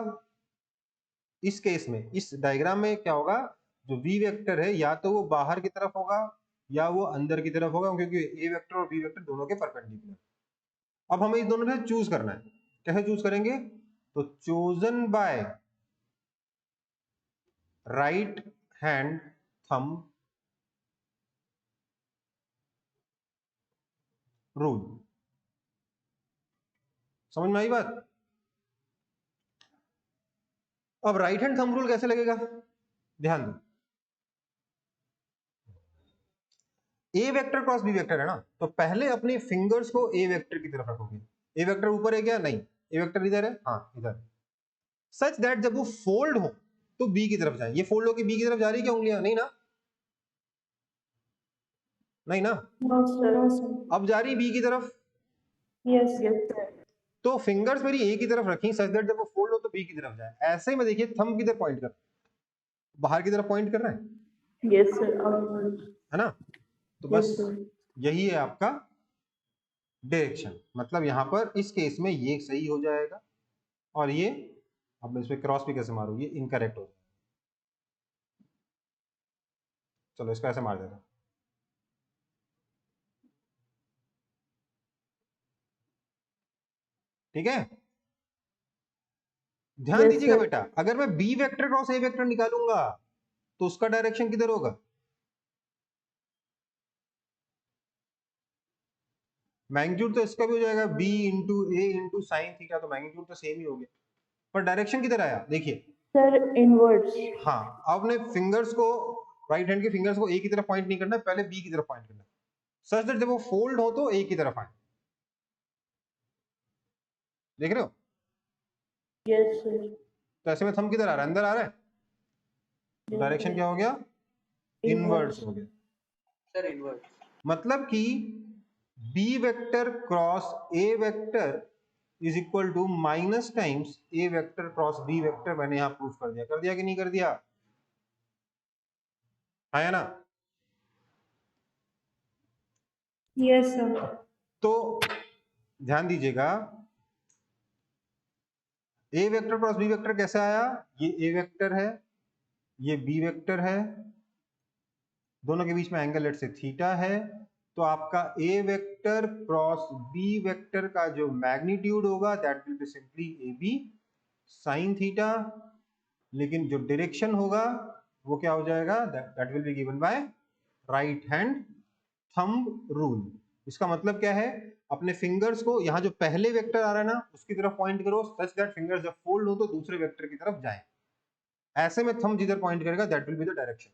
Speaker 1: इस केस में इस डायग्राम में क्या होगा, जो v वेक्टर है या तो वो बाहर की तरफ होगा या वो अंदर की तरफ होगा, क्योंकि a वेक्टर और b वेक्टर दोनों के परपेंडिकुलर। अब हमें इस दोनों में चूज करना है, कैसे चूज करेंगे, तो chosen by right hand thumb rule. समझ में आई बात? अब राइट हैंड थंब रूल कैसे लगेगा, ध्यान दो, ए वेक्टर क्रॉस बी वेक्टर है ना, तो पहले अपने फिंगर्स को ए वेक्टर की तरफ रखोगे। ए वेक्टर ऊपर है क्या, नहीं, ए वेक्टर इधर है, हाँ इधर, सच दैट जब वो फोल्ड हो तो बी की तरफ जाए। ये फोल्ड होके बी की तरफ जा रही है क्या उंगलियां, नहीं ना, नहीं ना,
Speaker 6: नो सर।
Speaker 1: अब जा रही बी की तरफ,
Speaker 6: यस यस सर।
Speaker 1: तो फिंगर्स मेरी ए की तरफ रखी सच दैट जब वो फोल्ड हो तो बी की तरफ जाए। ऐसे ही मैं देखिए थंब किधर पॉइंट कर, बाहर की तरफ पॉइंट कर रहा है,
Speaker 6: यस सर आउटवर्ड।
Speaker 1: है ना, तो
Speaker 6: यस
Speaker 1: बस
Speaker 6: सर।
Speaker 1: यही है आपका डायरेक्शन। मतलब यहाँ पर इस केस में ये सही हो जाएगा और ये, अब मैं इस पे क्रॉस भी कैसे मारूं, ये इनकरेक्ट हो जाएगा। चलो इसको ऐसे मार देता हूं, ठीक है। ध्यान
Speaker 6: Yes,
Speaker 1: दीजिएगा
Speaker 6: sir.
Speaker 1: बेटा, अगर मैं बी वेक्टर क्रॉस ए वेक्टर निकालूंगा तो उसका डायरेक्शन किधर होगा, मैग्नीट्यूड तो इसका भी हो जाएगा b इंटू ए इंटू साइन थीटा, तो मैग्नीट्यूड तो सेम ही हो गया, पर डायरेक्शन किधर आया देखिए।
Speaker 6: Sir, inwards.
Speaker 1: हाँ, आपने फिंगर्स को, राइट हैंड के फिंगर्स को ए की तरफ पॉइंट नहीं करना, पहले बी की तरफ पॉइंट करना, सच दैट जब वो फोल्ड हो तो ए की तरफ आए। देख रहे हो?
Speaker 6: Yes, sir.
Speaker 1: तो ऐसे में थंब किधर आ रहा है, अंदर आ रहा है, तो डायरेक्शन क्या हो गया, इनवर्ड्स हो गया।
Speaker 5: Sir inverse.
Speaker 1: मतलब कि b vector cross a vector is equal to minus times a vector cross b vector. मैंने यहां प्रूफ कर दिया कि नहीं कर दिया, आया ना?
Speaker 3: Yes, sir.
Speaker 1: तो ध्यान दीजिएगा, a vector cross b vector कैसे आया, ये a वेक्टर है, ये b वेक्टर है, दोनों के बीच में एंगल लेट से थीटा है, तो आपका a vector cross b vector का जो मैग्नीट्यूड होगा that will be simply a b sine theta, लेकिन जो डायरेक्शन होगा वो क्या हो जाएगा, that will be given by right hand thumb rule. इसका मतलब क्या है, अपने फिंगर्स को यहाँ जो पहले वेक्टर आ रहा है ना उसकी तरफ पॉइंट करो सच दैट फिंगर्स जब फोल्ड हो तो दूसरे वेक्टर की तरफ जाए। ऐसे में थंब जिधर पॉइंट करेगा that will be the direction.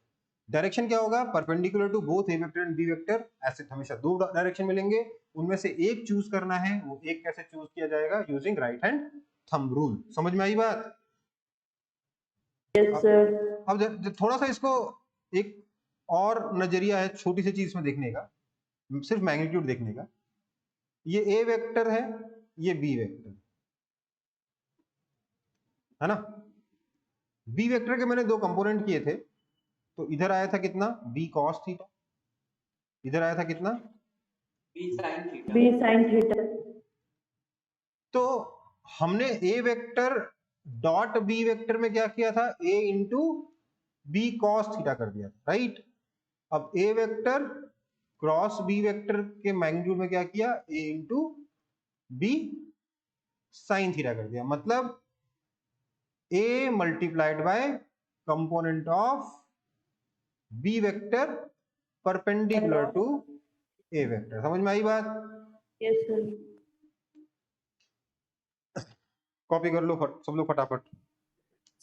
Speaker 1: Direction क्या होगा, perpendicular to both A vector and B vector. ऐसे हमेशा दो डायरेक्शन मिलेंगे, उनमें से एक चूज करना है, वो एक कैसे चूज किया जाएगा, using right hand thumb rule. समझ में आई बात?
Speaker 6: Yes, sir.
Speaker 1: अब थोड़ा सा इसको एक और नजरिया है छोटी सी चीज में देखने का, सिर्फ मैग्नीट्यूड देखने का। ये ए वेक्टर है, ये बी वेक्टर है ना। बी वेक्टर के मैंने दो कंपोनेंट किए थे, तो इधर आया था कितना, बी कॉस थीटा, इधर आया था कितना,
Speaker 5: B sine theta.
Speaker 6: B sin theta.
Speaker 1: तो हमने A vector dot B vector में क्या किया था, A into B cos theta कर दिया था, राइट। अब A vector cross B vector के मैग्नीट्यूड में क्या किया, A into B sine theta कर दिया। मतलब A multiplied by component of B vector perpendicular to A vector. समझ में आई बात?
Speaker 6: Yes, sir.
Speaker 1: कॉपी कर लो सब लोग फटाफट।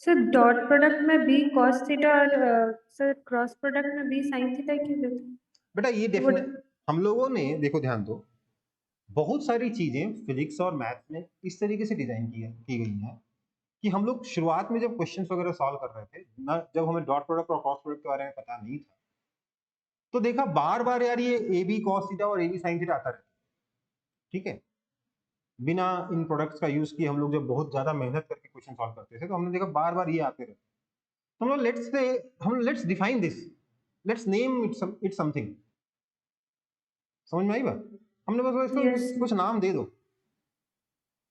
Speaker 3: सर डॉट प्रोडक्ट में बी कॉस थीटा और सर क्रॉस प्रोडक्ट में बी साइन थीटा क्यों देते हैं?
Speaker 1: बेटा ये डेफिनेट हम लोगों ने, देखो ध्यान दो, बहुत सारी चीजें फिजिक्स और मैथ में इस तरीके से डिजाइन की गई हैं कि हम लोग शुरुआत में जब क्वेश्चंस वगैरह सॉल्व कर रहे थे ना, जब हमें डॉट प्रोडक्ट और क्रॉस प्रोडक्ट के बारे में पता नहीं था, तो देखा बार बार यार ये ए बी कॉस थीटा और ए बी साइन थीटा आता रहता है, ठीक है। बिना इन प्रोडक्ट्स का यूज किए हम लोग जब बहुत ज्यादा मेहनत करके क्वेश्चन सॉल्व करते थे, तो हमने देखा बार बार ये आते रहते। तो हम लोग let's define this, let's name it something. समझ में आई बात? हमने बस इसको
Speaker 3: Yes.
Speaker 1: कुछ नाम दे दो।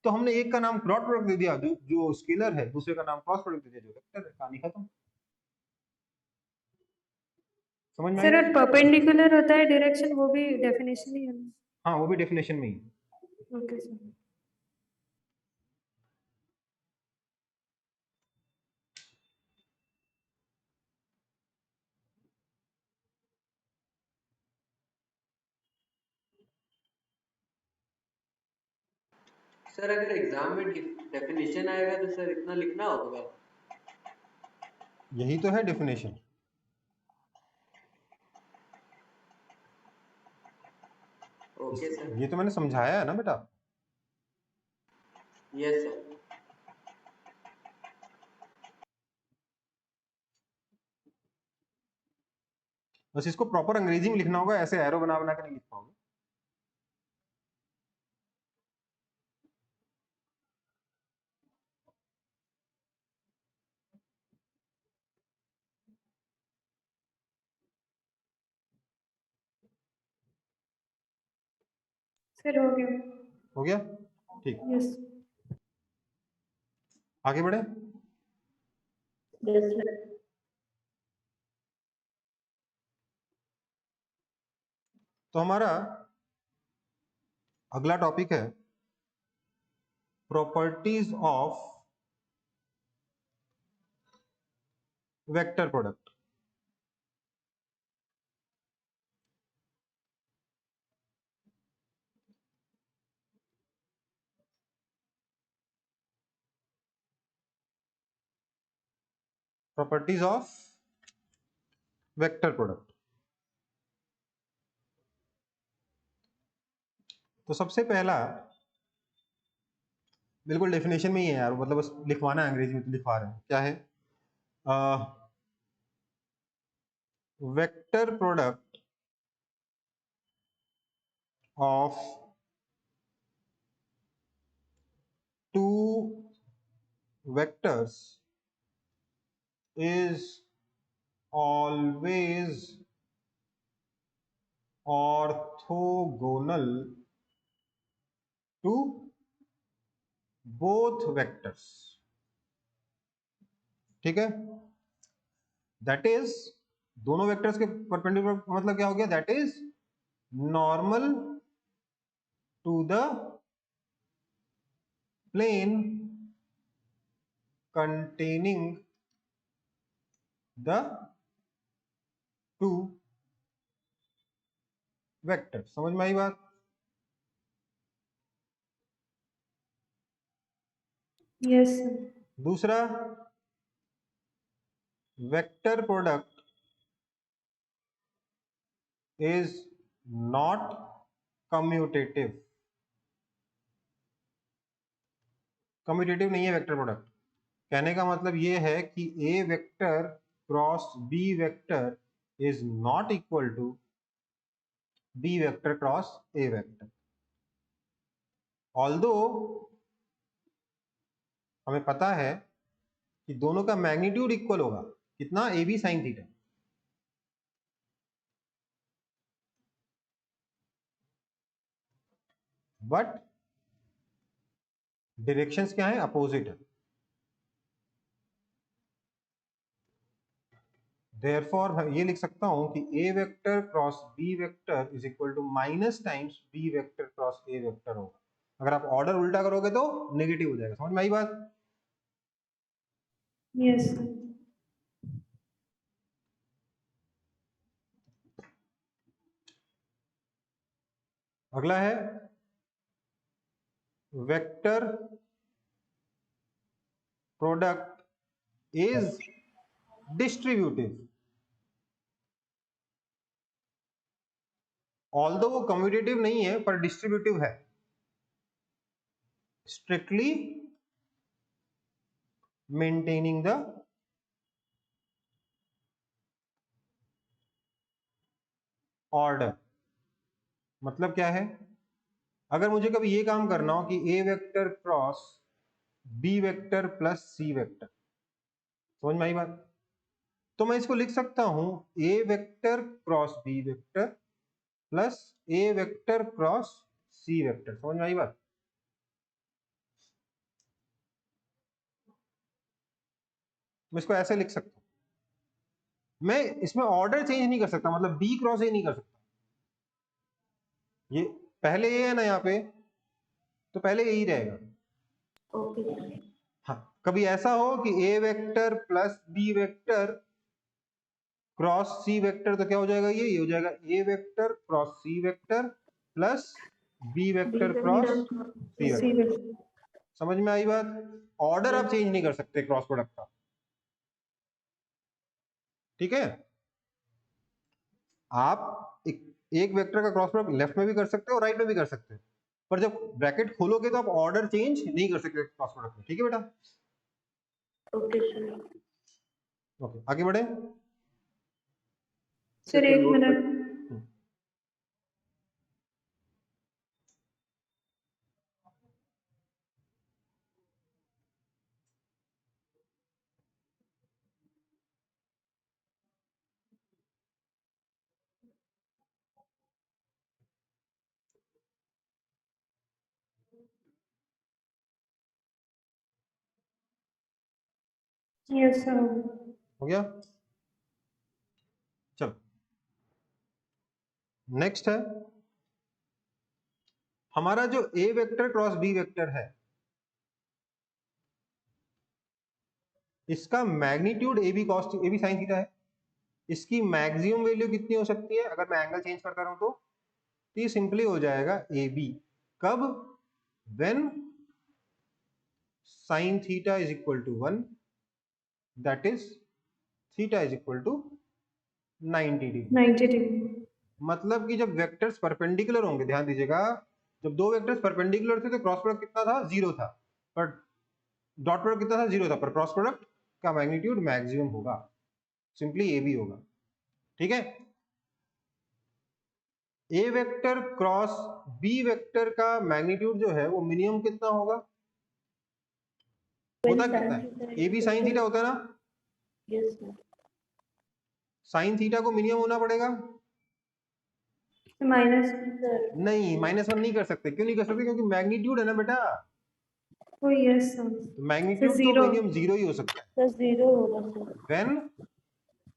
Speaker 1: तो हमने एक का नाम डॉट प्रोडक्ट दे दिया जो स्केलर है, दूसरे का नाम क्रॉस प्रोडक्ट दे दिया जो वेक्टर है, कहानी खत्म। समझ में आई
Speaker 3: सर
Speaker 1: बात?
Speaker 3: परपेंडिकुलर होता है डायरेक्शन, वो भी डेफिनेशन ही है ना?
Speaker 1: हाँ वो भी डेफिनेशन में ही।
Speaker 3: Okay sir.
Speaker 5: सर अगर एग्जाम में डेफिनेशन आएगा तो सर इतना लिखना होगा।
Speaker 1: यही तो है डेफिनेशन।
Speaker 5: Okay sir.
Speaker 1: ये तो मैंने समझाया है ना बेटा।
Speaker 5: Yes sir.
Speaker 1: बस इसको प्रॉपर अंग्रेजी में लिखना होगा, ऐसे एरो बना बना के नहीं लिख पाओगे।
Speaker 3: सर हो गया।
Speaker 1: हो गया? ठीक,
Speaker 3: यस।
Speaker 1: आगे बढ़े।
Speaker 6: Yes, sir.
Speaker 1: तो हमारा अगला टॉपिक है properties of vector product. Properties of vector product. तो सबसे पहला, बिल्कुल डेफिनेशन में ही है यार, मतलब बस लिखवाना है, अंग्रेजी में तो लिखवा रहे हैं। क्या है? Vector product of two vectors is always orthogonal to both vectors। ठीक है, दैट इज दोनों वेक्टर्स के परपेंडिकुलर मतलब क्या हो गया, that is normal to the plane containing the two vectors। समझ में आई बात?
Speaker 3: Yes sir.
Speaker 1: दूसरा, vector product is not commutative। Commutative नहीं है वेक्टर प्रोडक्ट। कहने का मतलब ये है कि A vector cross B vector is not equal to B vector cross A vector. Although हमें पता है कि दोनों का मैग्नीट्यूड इक्वल होगा, कितना, a b sine theta. But directions क्या है, अपोजिट है। Therefore मैं ये लिख सकता हूं कि a vector cross b vector is equal to minus times b vector cross a vector होगा। अगर आप ऑर्डर उल्टा करोगे तो नेगेटिव हो जाएगा। समझ में आई बात?
Speaker 3: यस।
Speaker 1: अगला है vector product is distributive. Although वो कम्यूटेटिव नहीं है पर डिस्ट्रीब्यूटिव है। Strictly maintaining the order. मतलब क्या है, अगर मुझे कभी ये काम करना हो कि A vector cross B vector plus C vector, समझ में आई बात? तो मैं इसको लिख सकता हूं A vector cross B vector plus A vector cross C vector. समझ में आई बात? मैं इसको ऐसे लिख सकता हूं। मैं इसमें ऑर्डर चेंज नहीं कर सकता, मतलब बी क्रॉस ए नहीं कर सकता। ये पहले ए है ना यहाँ पे, तो पहले यही रहेगा।
Speaker 6: ओके।
Speaker 1: हाँ, कभी ऐसा हो कि A vector plus B vector cross C vector, तो क्या हो जाएगा, ये हो जाएगा A vector cross C vector plus B vector cross C
Speaker 3: C
Speaker 1: vector.
Speaker 3: Vector.
Speaker 1: समझ में आई बात? ऑर्डर आप चेंज नहीं कर सकते क्रॉस प्रोडक्ट का। ठीक है, आप एक वेक्टर का क्रॉस प्रोडक्ट लेफ्ट में भी कर सकते हो और राइट में भी कर सकते हो, पर जब ब्रैकेट खोलोगे तो आप ऑर्डर चेंज नहीं कर सकते क्रॉस प्रोडक्ट में। ठीक है बेटा?
Speaker 6: Okay sir.
Speaker 1: ओके, आगे बढ़े।
Speaker 3: सर
Speaker 4: तो
Speaker 3: एक
Speaker 4: नोट
Speaker 3: मिनट। Yes sir.
Speaker 1: हो गया? चलो नेक्स्ट है हमारा जो a vector cross B vector है, इसका magnitude a B cos a b sine theta है। इसकी मैक्सिमम वैल्यू कितनी हो सकती है अगर मैं एंगल चेंज करता रहूं तो ये सिंपली हो जाएगा ए बी। कब? When sine theta is equal to 1, that is theta is equal to 90 degree.
Speaker 3: 90 degree.
Speaker 1: मतलब कि जब वेक्टर्स परपेंडिकुलर होंगे, ध्यान दीजिएगा, जब दो वेक्टर्स परपेंडिकुलर थे तो क्रॉस प्रोडक्ट कितना था, 0 था, पर डॉट प्रोडक्ट कितना था, 0 था, पर क्रॉस प्रोडक्ट का मैग्नीट्यूड मैक्सिमम होगा, सिंपली ए बी होगा। ठीक है, A vector cross B vector का मैग्नीट्यूड जो है वो मिनिमम कितना होगा, होता कितना है, ए बी साइन थीटा होता है ना,
Speaker 6: यस सर।
Speaker 1: साइन थीटा को मिनिमम होना पड़ेगा।
Speaker 3: माइनस।
Speaker 6: सर
Speaker 1: नहीं, -1 नहीं कर सकते। क्यों नहीं कर सकते? क्योंकि मैग्नीट्यूड है ना बेटा,
Speaker 3: ओ यस सर।
Speaker 1: तो मैग्नीट्यूड तो
Speaker 3: zero।
Speaker 1: मिनिमम 0 ही हो सकता है।
Speaker 6: सर 0 होगा sir.
Speaker 1: When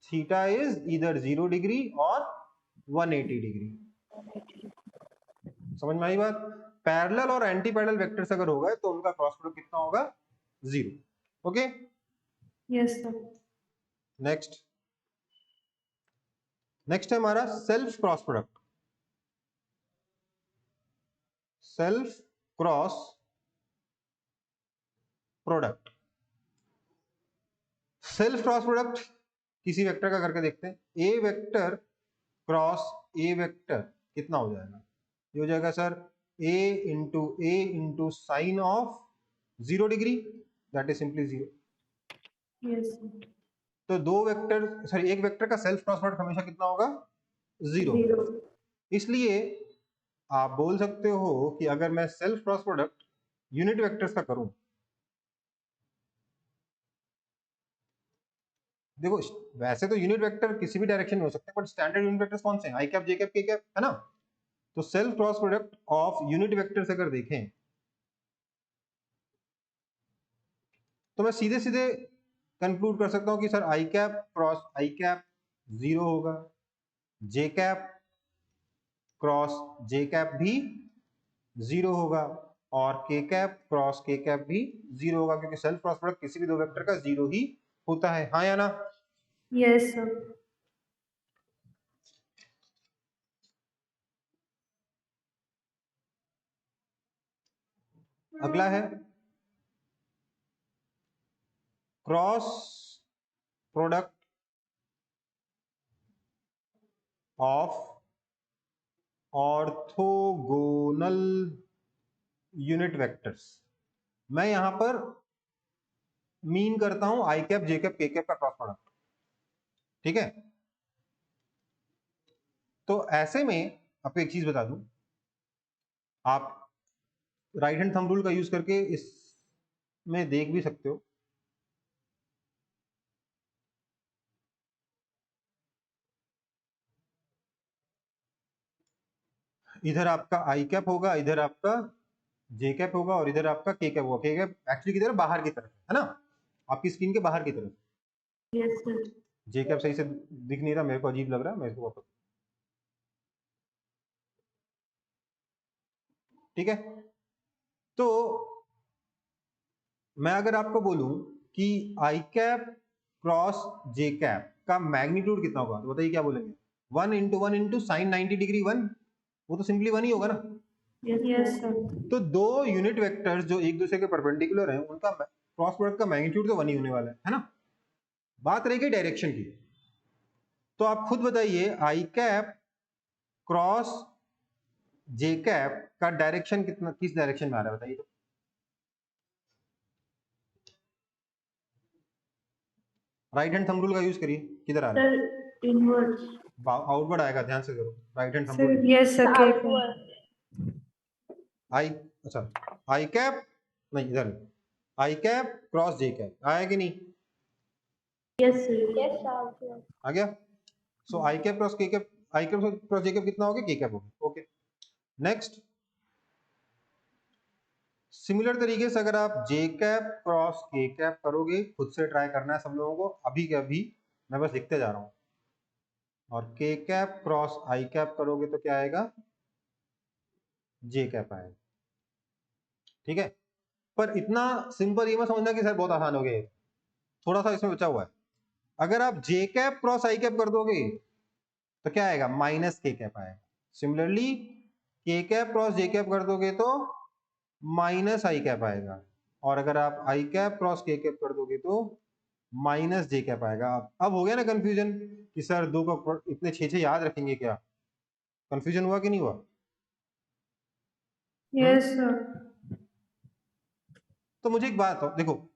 Speaker 1: theta is either 0 degree और 180 डिग्री। समझ में आई बात? पैरेलल और एंटी पैरेलल वेक्टर्स अगर होगा तो उनका क्रॉस प्रोडक्ट कितना होगा, 0। Okay,
Speaker 3: yes sir.
Speaker 1: नेक्स्ट है हमारा self cross product. Self cross product, self cross product किसी वेक्टर का करके देखते हैं। A vector cross A vector कितना हो जाएगा, ये हो जाएगा sir A into sine of 0 degree, that is simply 0।
Speaker 3: Yes.
Speaker 1: तो एक वेक्टर का सेल्फ क्रॉस प्रोडक्ट हमेशा कितना होगा? 0 होगा।
Speaker 3: 0.
Speaker 1: इसलिए आप बोल सकते हो कि अगर मैं self cross product unit vectors का करूं, देखो वैसे तो यूनिट वेक्टर किसी भी डायरेक्शन में हो सकते हैं, बट स्टैंडर्ड यूनिट वेक्टर्स कौन से हैं? आई cap, j cap, k cap, है ना? तो self cross product of unit vectors अगर देखें तो मैं सीधे सीधे कंक्लूड कर सकता हूं कि sir I cap cross I cap 0 होगा, जे कैप क्रॉस जे कैप भी 0 होगा, और के कैप क्रॉस के कैप भी 0 होगा, क्योंकि सेल्फ क्रॉस प्रोडक्ट किसी भी दो वेक्टर का 0 ही होता है। हाँ या ना?
Speaker 3: Yes, sir.
Speaker 1: अगला है cross product of orthogonal unit vectors. मैं यहां पर मीन करता हूं आई cap, j cap, k cap का क्रॉस प्रोडक्ट। ठीक है, तो ऐसे में आपको एक चीज बता दूं, आप राइट हैंड थंब रूल का यूज करके इसमें देख भी सकते हो। इधर आपका आई कैप होगा, इधर आपका जे कैप होगा, और इधर आपका के कैप होगा। के कैप एक्चुअली किधर है? बाहर की तरफ है ना, आपकी स्क्रीन के बाहर की तरफ।
Speaker 3: Yes, sir.
Speaker 1: जे कैप सही से दिख नहीं रहा, मेरे को अजीब लग रहा है, मैं इसको वापस। ठीक है, तो मैं अगर आपको बोलूं कि आई कैप क्रॉस जे कैप का मैग्नीट्यूड कितना होगा, तो बताइए क्या बोलेंगे? 1 × 1 × साइन 90 डिग्री 1, वो तो सिंपली 1 ही होगा ना।
Speaker 3: Yes, sir.
Speaker 1: तो दो यूनिट वेक्टर्स जो एक दूसरे के परपेंडिकुलर हैं, उनका क्रॉस प्रोडक्ट का मैग्नीट्यूड तो 1 ही होने वाला है ना। बात रहेगी डायरेक्शन की, तो आप खुद बताइए आई कैप क्रॉस जे कैप का डायरेक्शन कितना, किस डायरेक्शन में आ रहा है बताइए तो। राइट हैंड थंब रूल का यूज करिए, किधर आ रहा है?
Speaker 6: Sir, inwards.
Speaker 1: आउटवर्ड आएगा, ध्यान से करो। Right hand thumb
Speaker 3: Sir,
Speaker 1: rule
Speaker 3: yes, sir.
Speaker 6: Outward.
Speaker 1: आई, अच्छा आई कैप नहीं, इधर आई कैप क्रॉस जे कैप आया कि नहीं?
Speaker 6: Yes, sir. Yes, outward.
Speaker 1: आ गया। सो आई कैप क्रॉस के कैप, आई कैप क्रॉस जे कैप कितना हो गया? के कैप हो गया। ओके, नेक्स्ट सिमिलर तरीके से अगर आप जे कैप क्रॉस के कैप करोगे, खुद से ट्राई करना है सब लोगों को, अभी के अभी मैं बस लिखते जा रहा हूं। और के कैप क्रॉस आई कैप करोगे तो क्या आएगा? जे कैप आएगा। ठीक है, पर इतना सिंपल ये मत समझना कि सर बहुत आसान हो गया ये, थोड़ा सा इसमें बचा हुआ है। अगर आप जे कैप क्रॉस आई कैप कर दोगे तो क्या आएगा? माइनस के कैप आएगा। सिमिलरली के कैप क्रॉस जे कैप कर दोगे तो माइनस आई कैप आएगा, और अगर आप आई कैप क्रॉस के कैप कर दोगे तो माइनस जे कैप आएगा। अब हो गया ना कंफ्यूजन कि सर दो का इतने 6 याद रखेंगे क्या? कंफ्यूजन हुआ कि नहीं हुआ?
Speaker 3: Yes, sir.
Speaker 1: तो मुझे एक बात हो, देखो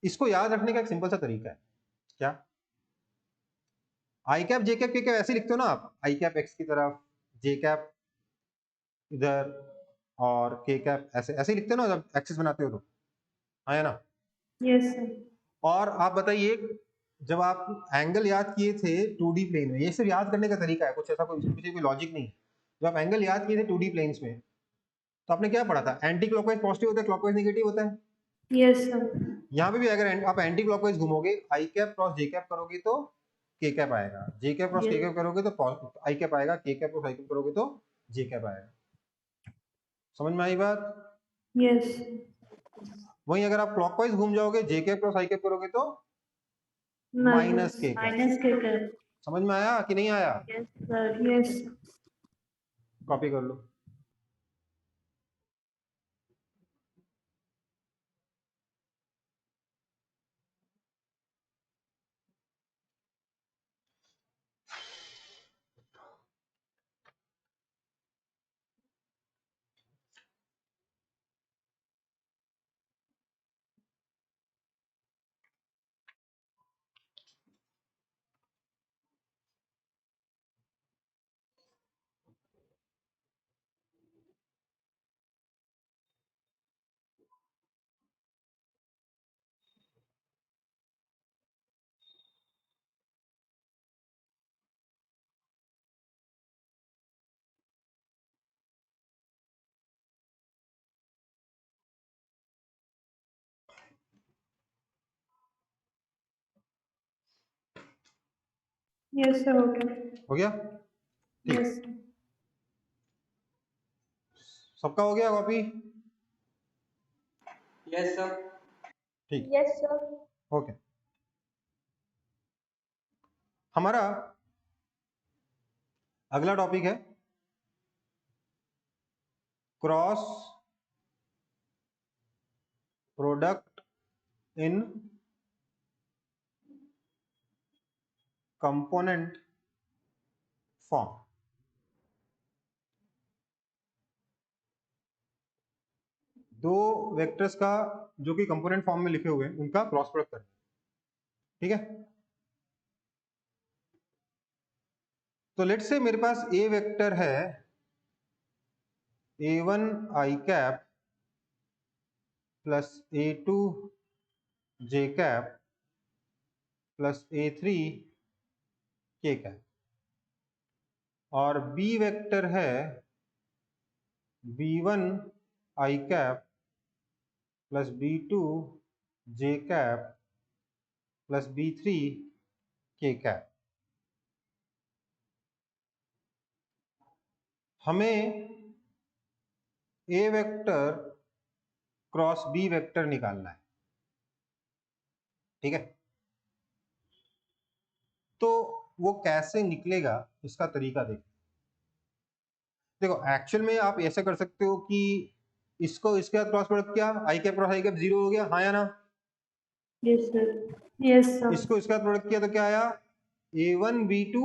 Speaker 1: इसको याद रखने का एक सिंपल सा तरीका है। क्या? आई cap j cap k cap ऐसे लिखते हो ना आप, आई कैप एक्स की तरफ, जे कैप इधर, और के कैप ऐसे ऐसे लिखते हो ना जब एक्सिस बनाते हो तो, है ना?
Speaker 3: Yes, sir.
Speaker 1: और आप बताइए, जब आप एंगल याद किए थे 2D प्लेन में, ये सिर्फ याद करने का तरीका है, कुछ ऐसा कोई इसके पीछे कोई लॉजिक नहीं है। जब आप एंगल याद किए थे 2D प्लेन्स में, तो आपने क्या पढ़ा था? एंटी क्लॉकवाइज पॉजिटिव होता है, क्लॉकवाइज नेगेटिव होता है।
Speaker 3: Yes, sir.
Speaker 1: यहाँ पे भी अगर आप एंटी क्लॉकवाइज घूमोगे, आई कैप क्रॉस जे कैप करोगे तो के कैप आएगा, जे कैप क्रॉस के कैप करोगे तो आई कैप आएगा, के कैप क्रॉस आई कैप करोगे तो जे कैप आएगा। समझ में आई बात?
Speaker 3: Yes.
Speaker 1: वहीं अगर आप क्लॉकवाइज घूम जाओगे, जे कैप क्रॉस आई कैप करोगे तो माइनस के कैप।
Speaker 6: Minus के कैप.
Speaker 1: समझ में आया कि नहीं आया?
Speaker 6: Yes, sir.
Speaker 3: Yes.
Speaker 1: कॉपी कर लो।
Speaker 3: यस सर, हो गया।
Speaker 1: हो गया? ठीक,
Speaker 3: यस
Speaker 1: सबका हो गया कॉपी?
Speaker 5: Yes sir.
Speaker 1: ठीक,
Speaker 2: यस सर।
Speaker 1: ओके। हमारा अगला टॉपिक है cross product in component form. दो वेक्टर्स का जो कि कंपोनेंट फॉर्म में लिखे हुए हैं उनका क्रॉस प्रोडक्ट करना, ठीक है? तो लेट्स से मेरे पास ए वेक्टर है a1 i cap plus a2 j cap plus a3 k cap, और बी वेक्टर है b1 i cap plus b2 j cap plus b3 k cap. हमें ए वेक्टर क्रॉस बी वेक्टर निकालना है, ठीक है? तो वो कैसे निकलेगा इसका तरीका देखो। देखो एक्चुअल में आप ऐसे कर सकते हो कि इसको इसके साथ क्रॉस प्रोडक्ट किया, आई कैप क्रॉस आई कैप 0 हो गया, हाँ या ना?
Speaker 6: Yes, sir.
Speaker 3: यस सर,
Speaker 1: इसको इसके साथ प्रोडक्ट किया तो क्या आया? a1 b2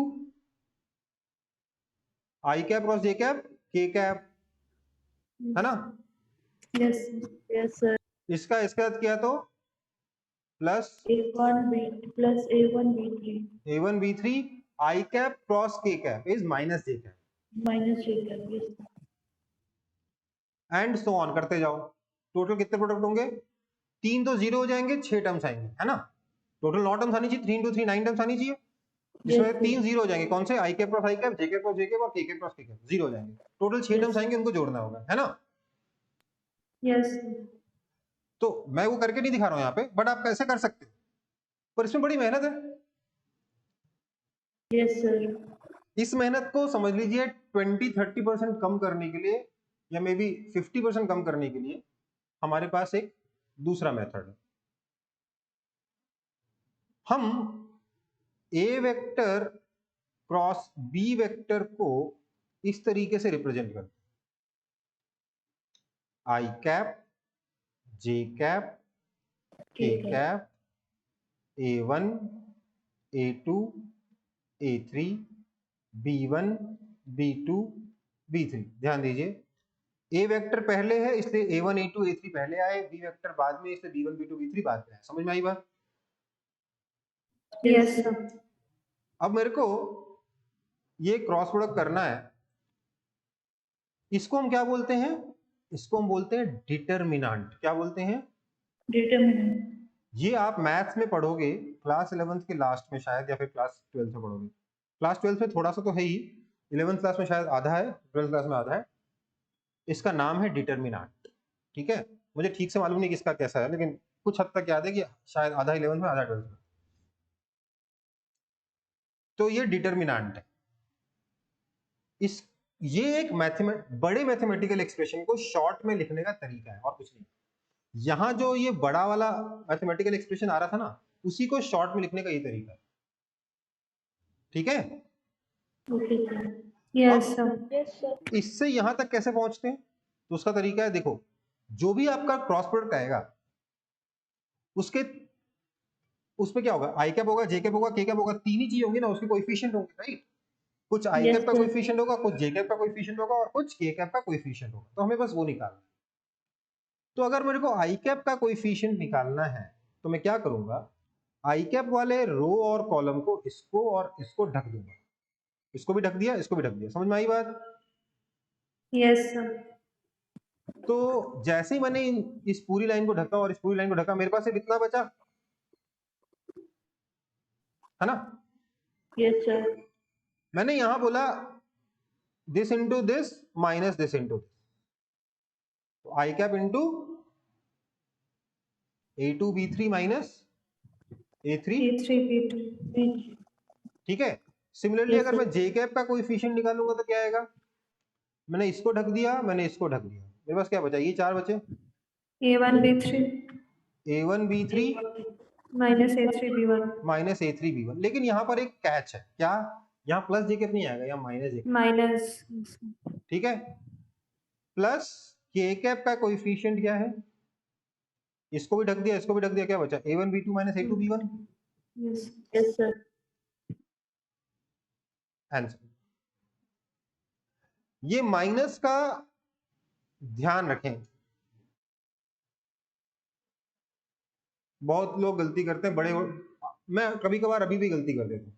Speaker 1: आई कैप क्रॉस जे कैप के कैप, है ना?
Speaker 3: Yes
Speaker 6: Yes, sir.
Speaker 1: इसका इसके साथ किया तो plus
Speaker 6: A1 B plus A1 B3
Speaker 1: a1 b3 आई कैप क्रॉस के cap is minus J cap,
Speaker 6: minus J cap. Yes, sir.
Speaker 1: And so on करते जाओ। टोटल कितने प्रोडक्ट होंगे? 3 तो 0 हो जाएंगे, 6 टर्म्स आएंगे, है ना? टोटल 9 टर्म्स आनी चाहिए, 3 into 3 9 टर्म्स आनी चाहिए, जिसमें
Speaker 6: Yes,
Speaker 1: 3
Speaker 6: sir.
Speaker 1: 0 हो जाएंगे। कौन से? आई कैप क्रॉस आई कैप, जे कैप क्रॉस जे कैप और के कैप क्रॉस के कैप 0 हो जाएंगे। टोटल 6
Speaker 6: Yes,
Speaker 1: टर्म्स आएंगे, उनको जोड़ना होगा, है ना?
Speaker 3: यस
Speaker 1: तो मैं वो करके नहीं दिखा रहा हूं यहाँ पे, बट आप कैसे कर सकते हो, पर इसमें बड़ी मेहनत है।
Speaker 6: Yes, sir.
Speaker 1: इस मेहनत को समझ लीजिए 20-30% कम करने के लिए या मे बी 50% कम करने के लिए हमारे पास एक दूसरा मेथड है। हम ए वेक्टर क्रॉस बी वेक्टर को इस तरीके से रिप्रेजेंट करते हैं, आई कैप जे कैप के
Speaker 6: K cap.
Speaker 1: Cap a1 a2 a3 b1 b2 b3। ध्यान दीजिए, ए वेक्टर पहले है इसलिए a1 a2 a3 पहले आए, बी वेक्टर बाद में इसलिए b1 b2 b3 बाद में आए। समझ में आई बात?
Speaker 3: यस सर,
Speaker 1: अब मेरे को ये क्रॉस प्रोडक्ट करना है, इसको हम क्या बोलते हैं? इसको हम बोलते हैं डिटरमिनेंट। क्या बोलते हैं?
Speaker 6: Determinant.
Speaker 1: ये आप मैथ्स में पढ़ोगे क्लास 11th के लास्ट में शायद, या फिर क्लास 12th में पढ़ोगे। क्लास 12th में थोड़ा सा तो है ही, 11th क्लास में शायद आधा है, 12th क्लास में आधा है। इसका नाम है डिटरमिनेंट, ठीक है? मुझे ठीक से मालूम नहीं किसका कैसा है, लेकिन कुछ हद तक याद है कि शायद आधा 11th में आधा 12th में। तो ये डिटरमिनेंट है। इस ये एक बड़े मैथमेटिकल एक्सप्रेशन को शॉर्ट में लिखने का तरीका है और कुछ नहीं। यहां जो ये बड़ा वाला मैथमेटिकल एक्सप्रेशन आ रहा था ना, उसी को शॉर्ट में लिखने का ये तरीका है, ठीक है?
Speaker 6: Okay, sir.
Speaker 3: Yes sir,
Speaker 2: Yes, sir.
Speaker 1: इससे यहां तक कैसे पहुंचते हैं? तो उसका तरीका है, देखो, जो भी आपका क्रॉस प्रोडक्ट आएगा उसके उसमें क्या होगा? आई कैप होगा, जे कैप होगा, के कैप होगा, तीन ही चीज होंगी ना, उसके कोएफिशिएंट होंगे, राइट? कुछ आई
Speaker 6: Yes,
Speaker 1: कैप का
Speaker 6: sir.
Speaker 1: कोएफिशिएंट होगा, कुछ जे कैप का कोएफिशिएंट होगा और कुछ के कैप का कोएफिशिएंट होगा। तो हमें बस वो निकालना है। तो अगर मेरे को आई कैप का कोएफिशिएंट निकालना है तो मैं क्या करूंगा? आई कैप वाले रो और कॉलम को इसको और इसको ढक दूंगा। इसको भी ढक दिया, इसको भी ढक दिया। समझ में आई बात?
Speaker 3: यस सर,
Speaker 1: तो जैसे ही मैंने इस पूरी लाइन को ढका और इस पूरी लाइन को ढका, मेरे पास सिर्फ इतना बचा, है ना?
Speaker 6: Yes, sir.
Speaker 1: मैंने यहां बोला this into this minus this into this, तो आई cap into A2 B3 minus A3,
Speaker 3: A3 B2
Speaker 6: B3.
Speaker 1: ठीक है? सिमिलरली
Speaker 6: Yes,
Speaker 1: अगर
Speaker 6: sir.
Speaker 1: मैं जे कैप का कोएफिशिएंट निकालूंगा तो क्या आएगा? मैंने इसको ढक दिया, मैंने इसको ढक दिया, मेरे पास क्या बचा? ये चार बचे,
Speaker 3: A1 B3
Speaker 1: A1 B3
Speaker 3: minus A3 B1
Speaker 1: minus A3 B1। लेकिन यहाँ पर एक कैच है, क्या? यहाँ प्लस जे कैप नहीं आएगा, यहाँ माइनस जे कैप,
Speaker 3: minus
Speaker 1: ठीक है? प्लस के कैप का कोएफिशिएंट क्या है? इसको भी ढक दिया, इसको भी ढक दिया, क्या बचा? A1 B2 minus A2 B1।
Speaker 3: yes.
Speaker 6: Yes, sir.
Speaker 1: Answer. ये माइनस का ध्यान रखें, बहुत लोग गलती करते हैं, मैं कभी कभार अभी भी गलती कर देता हूँ,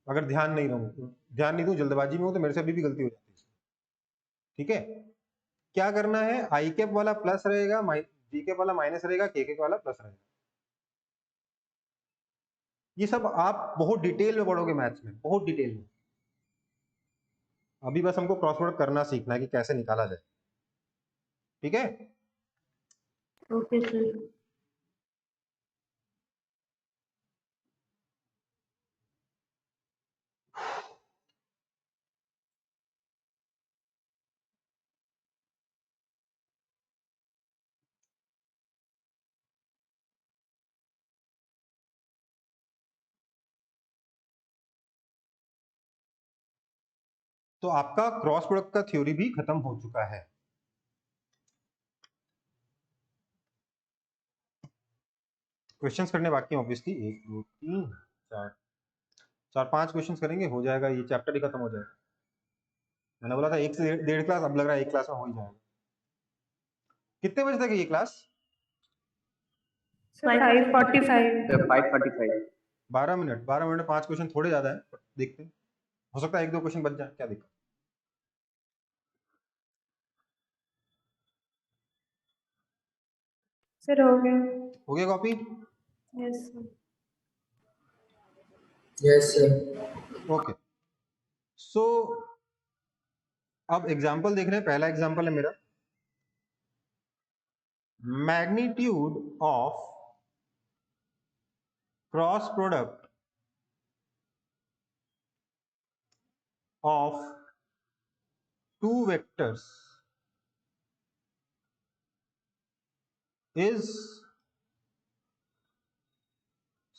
Speaker 1: अगर ध्यान नहीं रहूं तो, ध्यान नहीं दूं, जल्दबाजी में हूं तो मेरे से अभी भी गलती हो जाती है, ठीक है? क्या करना है? आई कैप वाला प्लस रहेगा, जी कैप वाला माइनस रहेगा, के कैप वाला प्लस रहेगा। ये सब आप बहुत डिटेल में पढ़ोगे मैथ्स में, बहुत डिटेल में। अभी बस हमको क्रॉस प्रोडक्ट करना सीखना है कि कैसे निकाला जाए, ठीक है?
Speaker 6: Okay, sir.
Speaker 1: तो आपका क्रॉस प्रोडक्ट का थ्योरी भी खत्म हो चुका है। क्वेश्चंस करने बाकी हैं ऑब्वियसली, 1 2 3 4 5 क्वेश्चंस करेंगे, हो जाएगा, ये चैप्टर ही खत्म हो जाएगा। मैंने बोला था 1 से 1.5 क्लास, अब लग रहा है 1 क्लास में हो ही जाएगा। कितने बजे तक है ये class?
Speaker 3: So 5:45
Speaker 4: sir 5:45
Speaker 1: 12 minute, 12 minute में 5 क्वेश्चन थोड़े ज्यादा है, but देखते हैं, हो सकता है 1 2 क्वेश्चन बच जाए, क्या दिक्कत?
Speaker 3: सर हो गया।
Speaker 1: हो गया copy?
Speaker 3: Yes sir.
Speaker 7: Yes, sir.
Speaker 1: Okay, so अब एग्जांपल देख रहे हैं। पहला एग्जांपल है मेरा, magnitude of cross product of two vectors is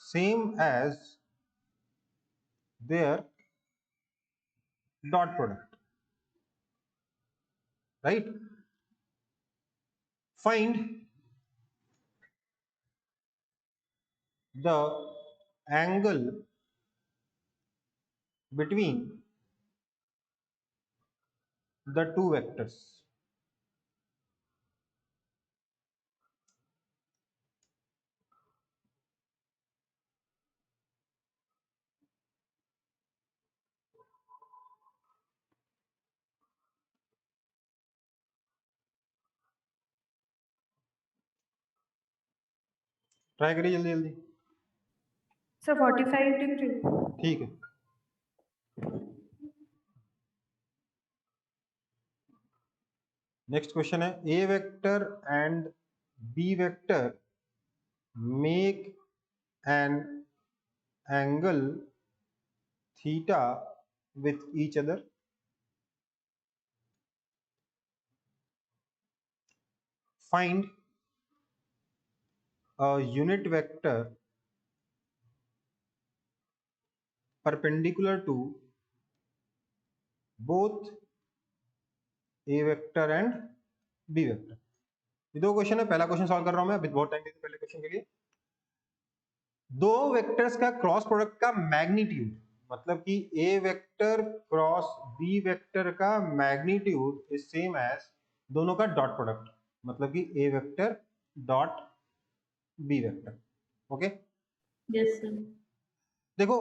Speaker 1: same as their dot product, right? Find the angle between the two vectors. Try करिए जल्दी जल्दी,
Speaker 3: So 45 degree.
Speaker 1: ठीक है? नेक्स्ट क्वेश्चन है, A vector and B vector make an angle theta with each other. Find a unit vector perpendicular to both a vector and b vector. ये दो question है, पहला क्वेश्चन सॉल्व कर रहा हूं मैं, अभी बहुत टाइम देते पहले क्वेश्चन के लिए। दो वेक्टर्स का क्रॉस प्रोडक्ट का मैग्नीट्यूड, मतलब कि A vector cross B vector का मैग्नीट्यूड इज सेम एज दोनों का डॉट प्रोडक्ट, मतलब कि A vector dot B vector. Okay,
Speaker 6: Yes, sir.
Speaker 1: देखो,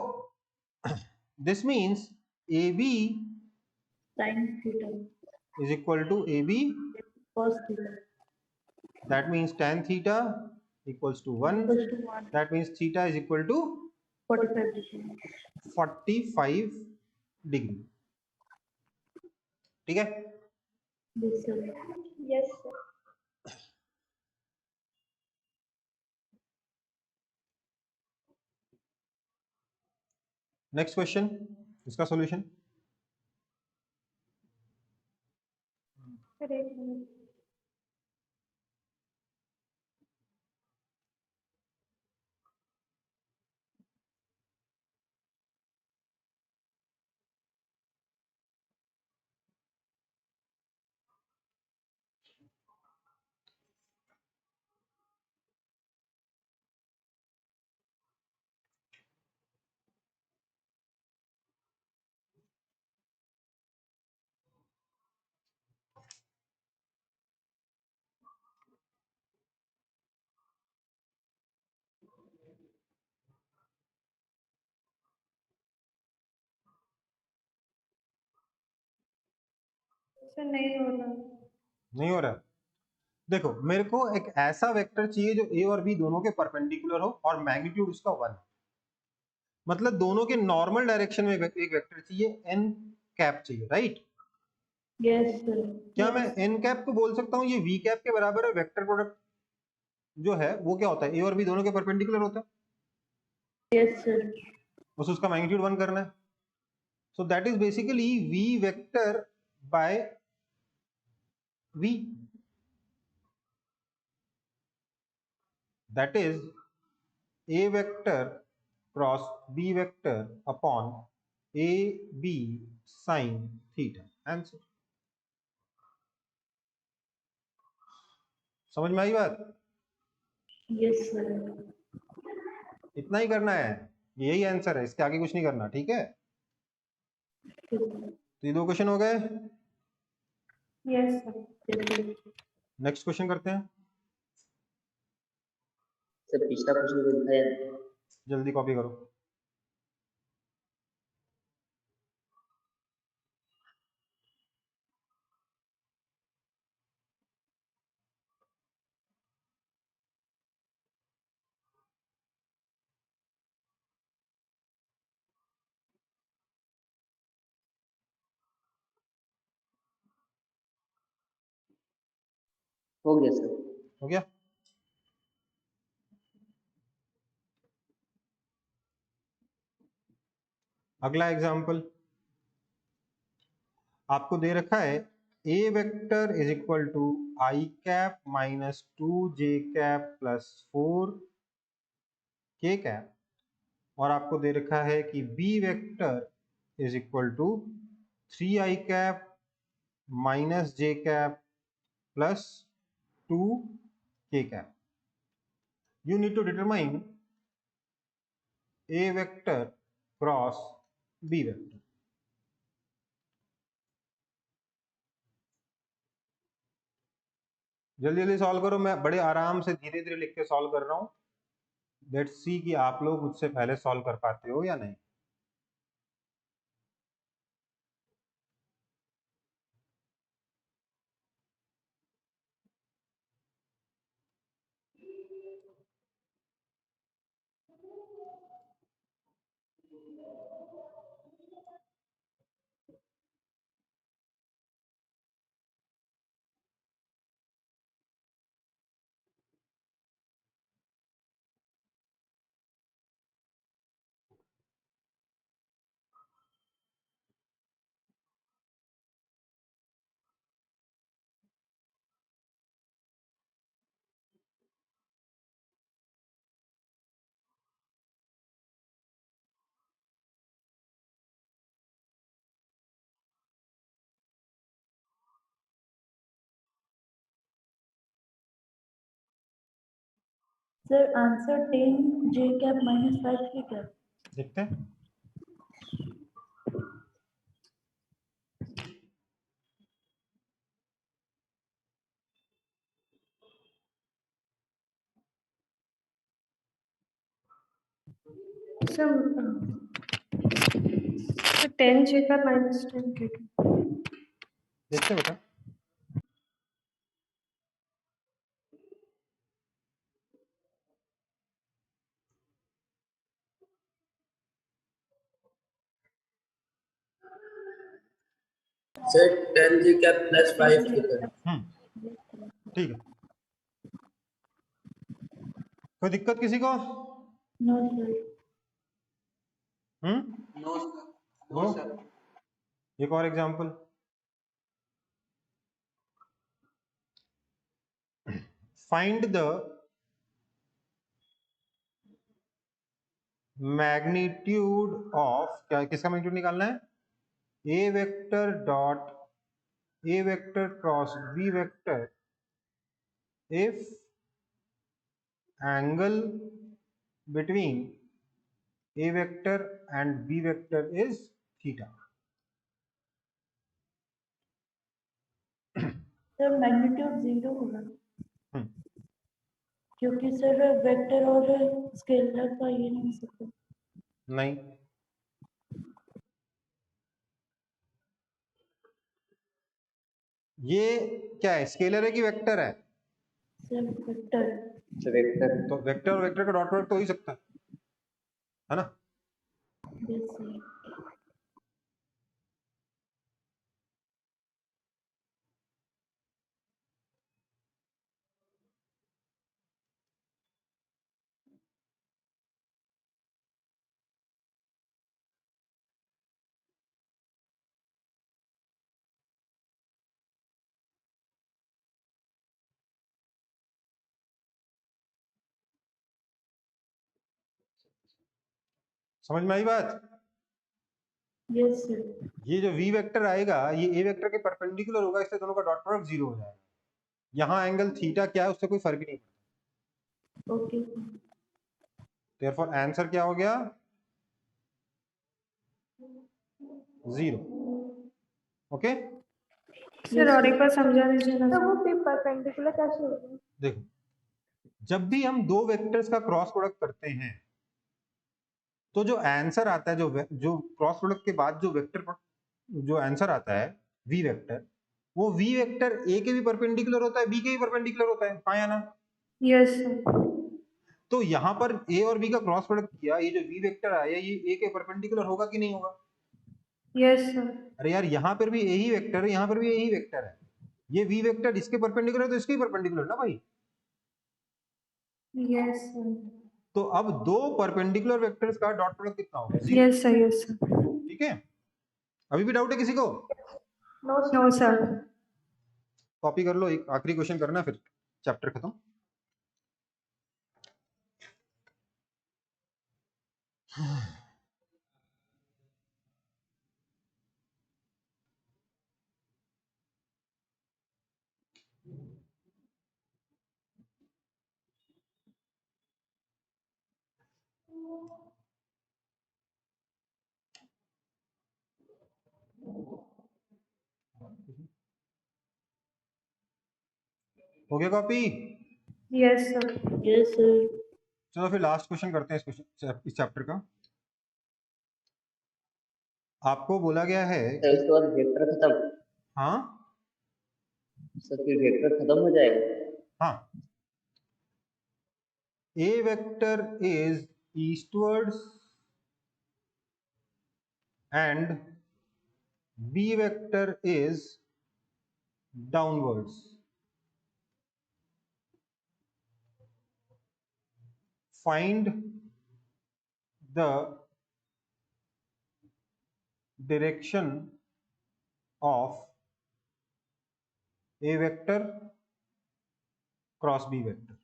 Speaker 1: this means A B
Speaker 6: Sin theta
Speaker 1: is equal to AB,
Speaker 6: cos theta
Speaker 1: that means tan theta equals to 1,
Speaker 6: equals to 1
Speaker 1: that means theta is equal to
Speaker 6: 45 degree.
Speaker 1: 45 degree, ठीक है?
Speaker 6: Yes, sir. Yes, sir.
Speaker 1: Next question, इसका solution.
Speaker 3: Sir एक minute. Sir नहीं हो रहा।
Speaker 1: नहीं हो रहा। देखो मेरे को एक ऐसा वेक्टर चाहिए जो ए और बी दोनों के परपेंडिकुलर हो और मैग्नीट्यूड उसका 1, मतलब दोनों के नॉर्मल डायरेक्शन में एक वेक्टर चाहिए, एन कैप चाहिए, राइट?
Speaker 6: Yes, sir.
Speaker 1: क्या मैं एन कैप को बोल सकता हूँ ये वी कैप के बराबर है? वेक्टर प्रोडक्ट जो है वो क्या होता है, ए और बी दोनों के परपेंडिकुलर होता है,
Speaker 6: Yes, sir.
Speaker 1: बस उसका मैग्नीट्यूड 1 करना है। So that is basically v vector by v, that is a vector cross B vector upon a b sine theta. Answer. समझ में आई बात?
Speaker 6: Yes, sir.
Speaker 1: इतना ही करना है, यही आंसर है, इसके आगे कुछ नहीं करना, ठीक है? तो ये 2 क्वेश्चन हो गए।
Speaker 3: Yes sir.
Speaker 6: Yes, sir.
Speaker 1: Next question करते हैं,
Speaker 4: सर पिछला क्वेश्चन को दिखाया।
Speaker 1: जल्दी कॉपी करो।
Speaker 4: हो गया सर।
Speaker 1: हो गया? अगला एग्जाम्पल आपको दे रखा है, A vector is equal to I cap minus 2 J cap plus 4 K cap, और आपको दे रखा है कि B vector is equal to 3 I cap minus J cap plus 2 K cap. You need to determine A vector cross B vector. जल्दी जल्दी solve करो, मैं बड़े आराम से धीरे धीरे लिख के सॉल्व कर रहा हूँ। लेट्स सी कि आप लोग मुझसे पहले सॉल्व कर पाते हो या नहीं।
Speaker 6: Sir, answer 10 J cap minus 5 K cap.
Speaker 1: देखते हैं।
Speaker 3: सर 10 जे का माइनस 10 के।
Speaker 1: देखते हैं बेटा।
Speaker 7: सर 10 जी कैप प्लस 5 के कैप।
Speaker 1: ठीक है, कोई दिक्कत किसी को?
Speaker 6: No, sir.
Speaker 5: No sir, no
Speaker 1: no.
Speaker 5: Sir.
Speaker 1: एक और example, find the magnitude of, क्या किसका मैग्नीट्यूड निकालना है, A vector dot A vector cross B vector if angle between a vector and b vector is theta.
Speaker 6: Sir magnitude 0 होगा
Speaker 1: हम्म,
Speaker 6: क्योंकि sir vector और scalar का ये नहीं सकते।
Speaker 1: नहीं, ये क्या है, स्केलर है कि वेक्टर है?
Speaker 6: Sir vector.
Speaker 4: वेक्टर।
Speaker 1: तो वेक्टर और वेक्टर का डॉट प्रोडक्ट तो हो ही सकता है ना?
Speaker 6: Yes sir.
Speaker 1: समझ में आई बात?
Speaker 6: Yes sir.
Speaker 1: ये जो v वेक्टर आएगा ये a वेक्टर के परपेंडिकुलर होगा, इससे दोनों का डॉट प्रोडक्ट 0 हो जाएगा। यहाँ एंगल थीटा क्या है उससे कोई फर्क ही नहीं पड़ता।
Speaker 6: ओके।
Speaker 1: देयरफॉर आंसर क्या हो गया, 0। ओके,
Speaker 3: सर और एक बार समझा दीजिए ना।
Speaker 2: तो वो परपेंडिकुलर कैसे होगा?
Speaker 1: देखो, जब भी हम दो वेक्टर्स का क्रॉस प्रोडक्ट करते हैं तो जो आंसर आता है, जो क्रॉस प्रोडक्ट के बाद जो वेक्टर जो आंसर आता है v वेक्टर, वो v वेक्टर a के भी परपेंडिकुलर होता है, b के भी परपेंडिकुलर होता है, हाँ या ना?
Speaker 3: Yes sir.
Speaker 1: तो यहाँ पर a और b का क्रॉस प्रोडक्ट किया, ये जो v वेक्टर आया ये a के परपेंडिकुलर होगा कि नहीं होगा?
Speaker 3: Yes sir.
Speaker 1: अरे यार, यहाँ पर भी a ही वेक्टर है, यहाँ पर भी a ही वेक्टर है, ये v वेक्टर इसके परपेंडिकुलर है तो इसके परपेंडिकुलर ना भाई।
Speaker 3: Yes sir.
Speaker 1: तो अब दो परपेंडिकुलर वेक्टर्स का डॉट प्रोडक्ट कितना होगा, 0।
Speaker 3: Yes sir. Yes sir.
Speaker 1: ठीक है, अभी भी डाउट है किसी को?
Speaker 3: No sir.
Speaker 1: कॉपी कर लो, एक आखिरी क्वेश्चन करना फिर चैप्टर खत्म। हो गया copy?
Speaker 3: Yes sir.
Speaker 6: Yes sir.
Speaker 1: चलो फिर लास्ट क्वेश्चन करते हैं इस चैप्टर का। आपको बोला गया है,
Speaker 4: सर उसके बाद वेक्टर खत्म।
Speaker 1: हाँ
Speaker 4: सर फिर वेक्टर खत्म हो जाएगा।
Speaker 1: हाँ, a vector is eastwards and b vector is downwards. Find the direction of a vector cross b vector,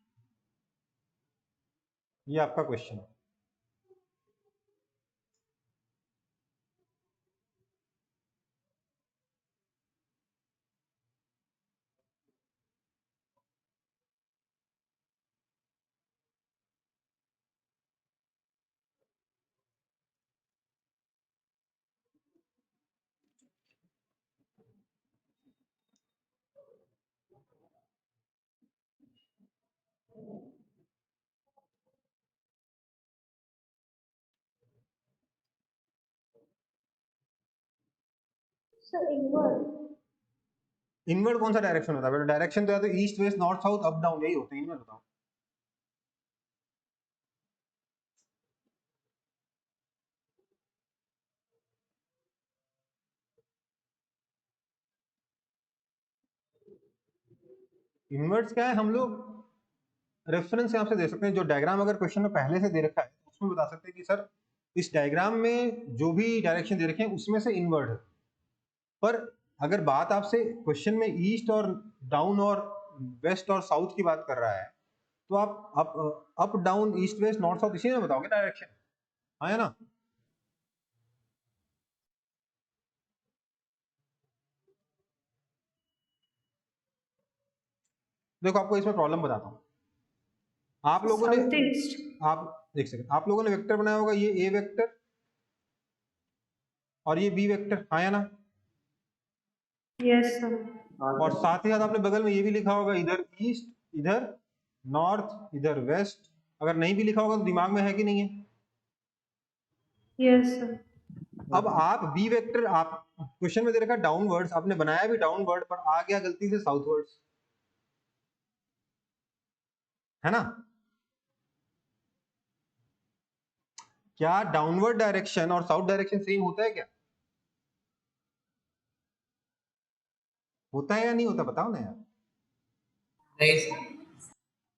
Speaker 1: ये आपका क्वेश्चन है।
Speaker 2: Sir inward.
Speaker 1: इनवर्ड कौन सा डायरेक्शन होता है? डायरेक्शन तो या तो east west north south up down यही होते हैं, इनवर्ड बताओ। इनवर्ड्स क्या है, हम लोग रेफरेंस यहाँ से दे सकते हैं, जो डायग्राम अगर क्वेश्चन में पहले से दे रखा है तो उसमें बता सकते हैं कि सर इस डायग्राम में जो भी डायरेक्शन दे रखे हैं उसमें से इनवर्ड है, पर अगर बात आपसे क्वेश्चन में ईस्ट और डाउन और वेस्ट और साउथ की बात कर रहा है तो आप up down east west north south इसी में बताओगे डायरेक्शन, हाँ है ना। देखो आपको इसमें प्रॉब्लम बताता हूँ। आप लोगों ने
Speaker 3: साउथ ईस्ट।
Speaker 1: आप एक सेकंड, आप लोगों ने वेक्टर बनाया होगा, ये ए वेक्टर और ये बी वेक्टर, हाँ या ना।
Speaker 3: Yes sir.
Speaker 1: और साथ ही साथ आपने बगल में ये भी लिखा होगा, इधर ईस्ट इधर नॉर्थ इधर वेस्ट। अगर नहीं भी लिखा होगा तो दिमाग में है कि नहीं है?
Speaker 3: Yes sir.
Speaker 1: अब आप बी वेक्टर, आप क्वेश्चन में दे रखा डाउनवर्ड्स, आपने बनाया भी डाउनवर्ड पर आ गया गलती से साउथवर्ड्स, है ना। क्या डाउनवर्ड डायरेक्शन और साउथ डायरेक्शन सेम होता है क्या? होता है या नहीं होता, बताओ ना यार।
Speaker 7: नहीं सर।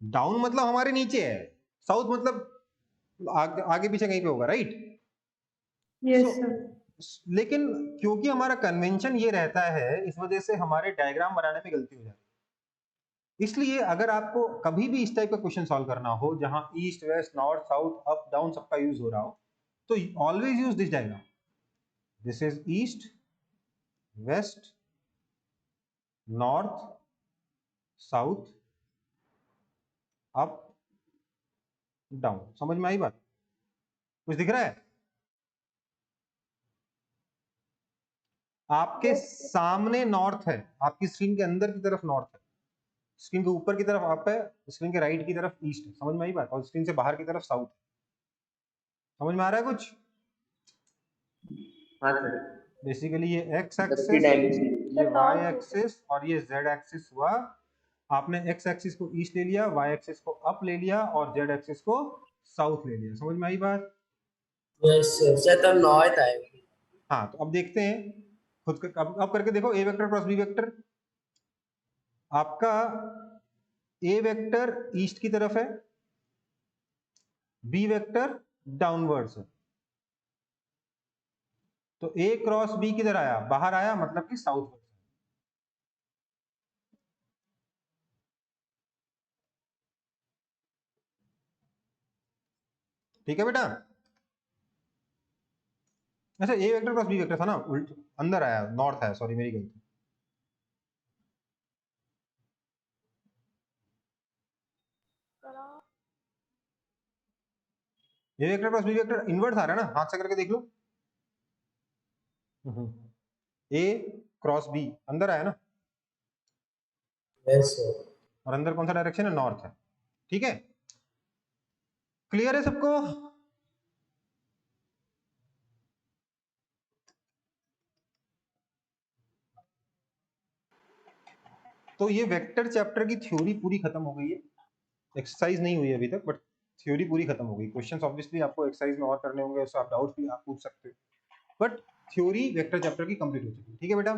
Speaker 1: डाउन मतलब हमारे नीचे है, साउथ मतलब आगे पीछे कहीं पे होगा, राइट।
Speaker 3: Yes sir.
Speaker 1: लेकिन क्योंकि हमारा कन्वेंशन ये रहता है, इस वजह से हमारे डायग्राम बनाने में गलती हो जाती है। इसलिए अगर आपको कभी भी इस टाइप का क्वेश्चन सॉल्व करना हो जहां east west north south up down सबका यूज हो रहा हो, तो always use this diagram. This is east west north south up down. समझ में आई बात? कुछ दिख रहा है? आपके सामने नॉर्थ है, आपकी स्क्रीन के अंदर की तरफ नॉर्थ है, स्क्रीन के ऊपर की तरफ अप है, स्क्रीन के राइट की तरफ ईस्ट है। समझ में आई बात? और स्क्रीन से बाहर की तरफ साउथ है। समझ में आ रहा है कुछ?
Speaker 4: हाँ सर।
Speaker 1: बेसिकली ये एक्स
Speaker 4: थ्री
Speaker 1: एक्सिस,
Speaker 4: डायमेंशन।
Speaker 1: ये वाई एक्सिस और ये जेड एक्सिस हुआ। आपने एक्स एक्सिस को ईस्ट ले लिया, वाई एक्सिस को अप ले लिया और जेड एक्सिस को साउथ ले लिया। समझ में आई बात?
Speaker 7: Yes sir. सर तब नॉर्थ आएगा।
Speaker 1: हाँ, तो अब देखते हैं खुद अब करके देखो। ए वेक्टर क्रॉस बी वेक्टर, आपका ए वेक्टर ईस्ट की तरफ है, बी वेक्टर डाउनवर्ड्स है, तो ए क्रॉस बी किधर आया? बाहर आया, मतलब कि साउथ। ठीक है बेटा। अच्छा, ए वेक्टर क्रॉस बी वेक्टर था ना, उल्ट अंदर आया, नॉर्थ आया, सॉरी मेरी गलती। A vector cross B vector invert आ रहा है ना, हाथ से करके देख लो। ए क्रॉस बी अंदर आया ना,
Speaker 7: यस सर।
Speaker 1: और अंदर कौन सा डायरेक्शन है? नॉर्थ है। ठीक है, क्लियर है सबको? तो ये वेक्टर चैप्टर की थ्योरी पूरी खत्म हो गई है, एक्सरसाइज नहीं हुई अभी तक, बट थ्योरी पूरी खत्म हो गई। क्वेश्चंस ऑब्वियसली आपको एक्सरसाइज में और करने होंगे, उससे आप डाउट्स भी आप पूछ सकते हो, बट थ्योरी वेक्टर चैप्टर की कंप्लीट हो चुकी है। ठीक है बेटा,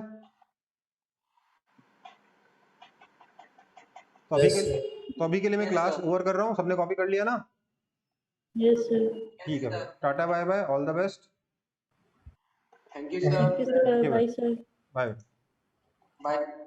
Speaker 1: तो अभी के लिए मैं क्लास ओवर कर रहा हूँ। सबने कॉपी कर लिया ना?
Speaker 6: Yes sir.
Speaker 1: ठीक है बेटा, tata bye bye, all the best.
Speaker 5: Thank you
Speaker 6: thank
Speaker 5: sir.
Speaker 6: You sir. Bye sir.
Speaker 1: Bye.
Speaker 5: Bye.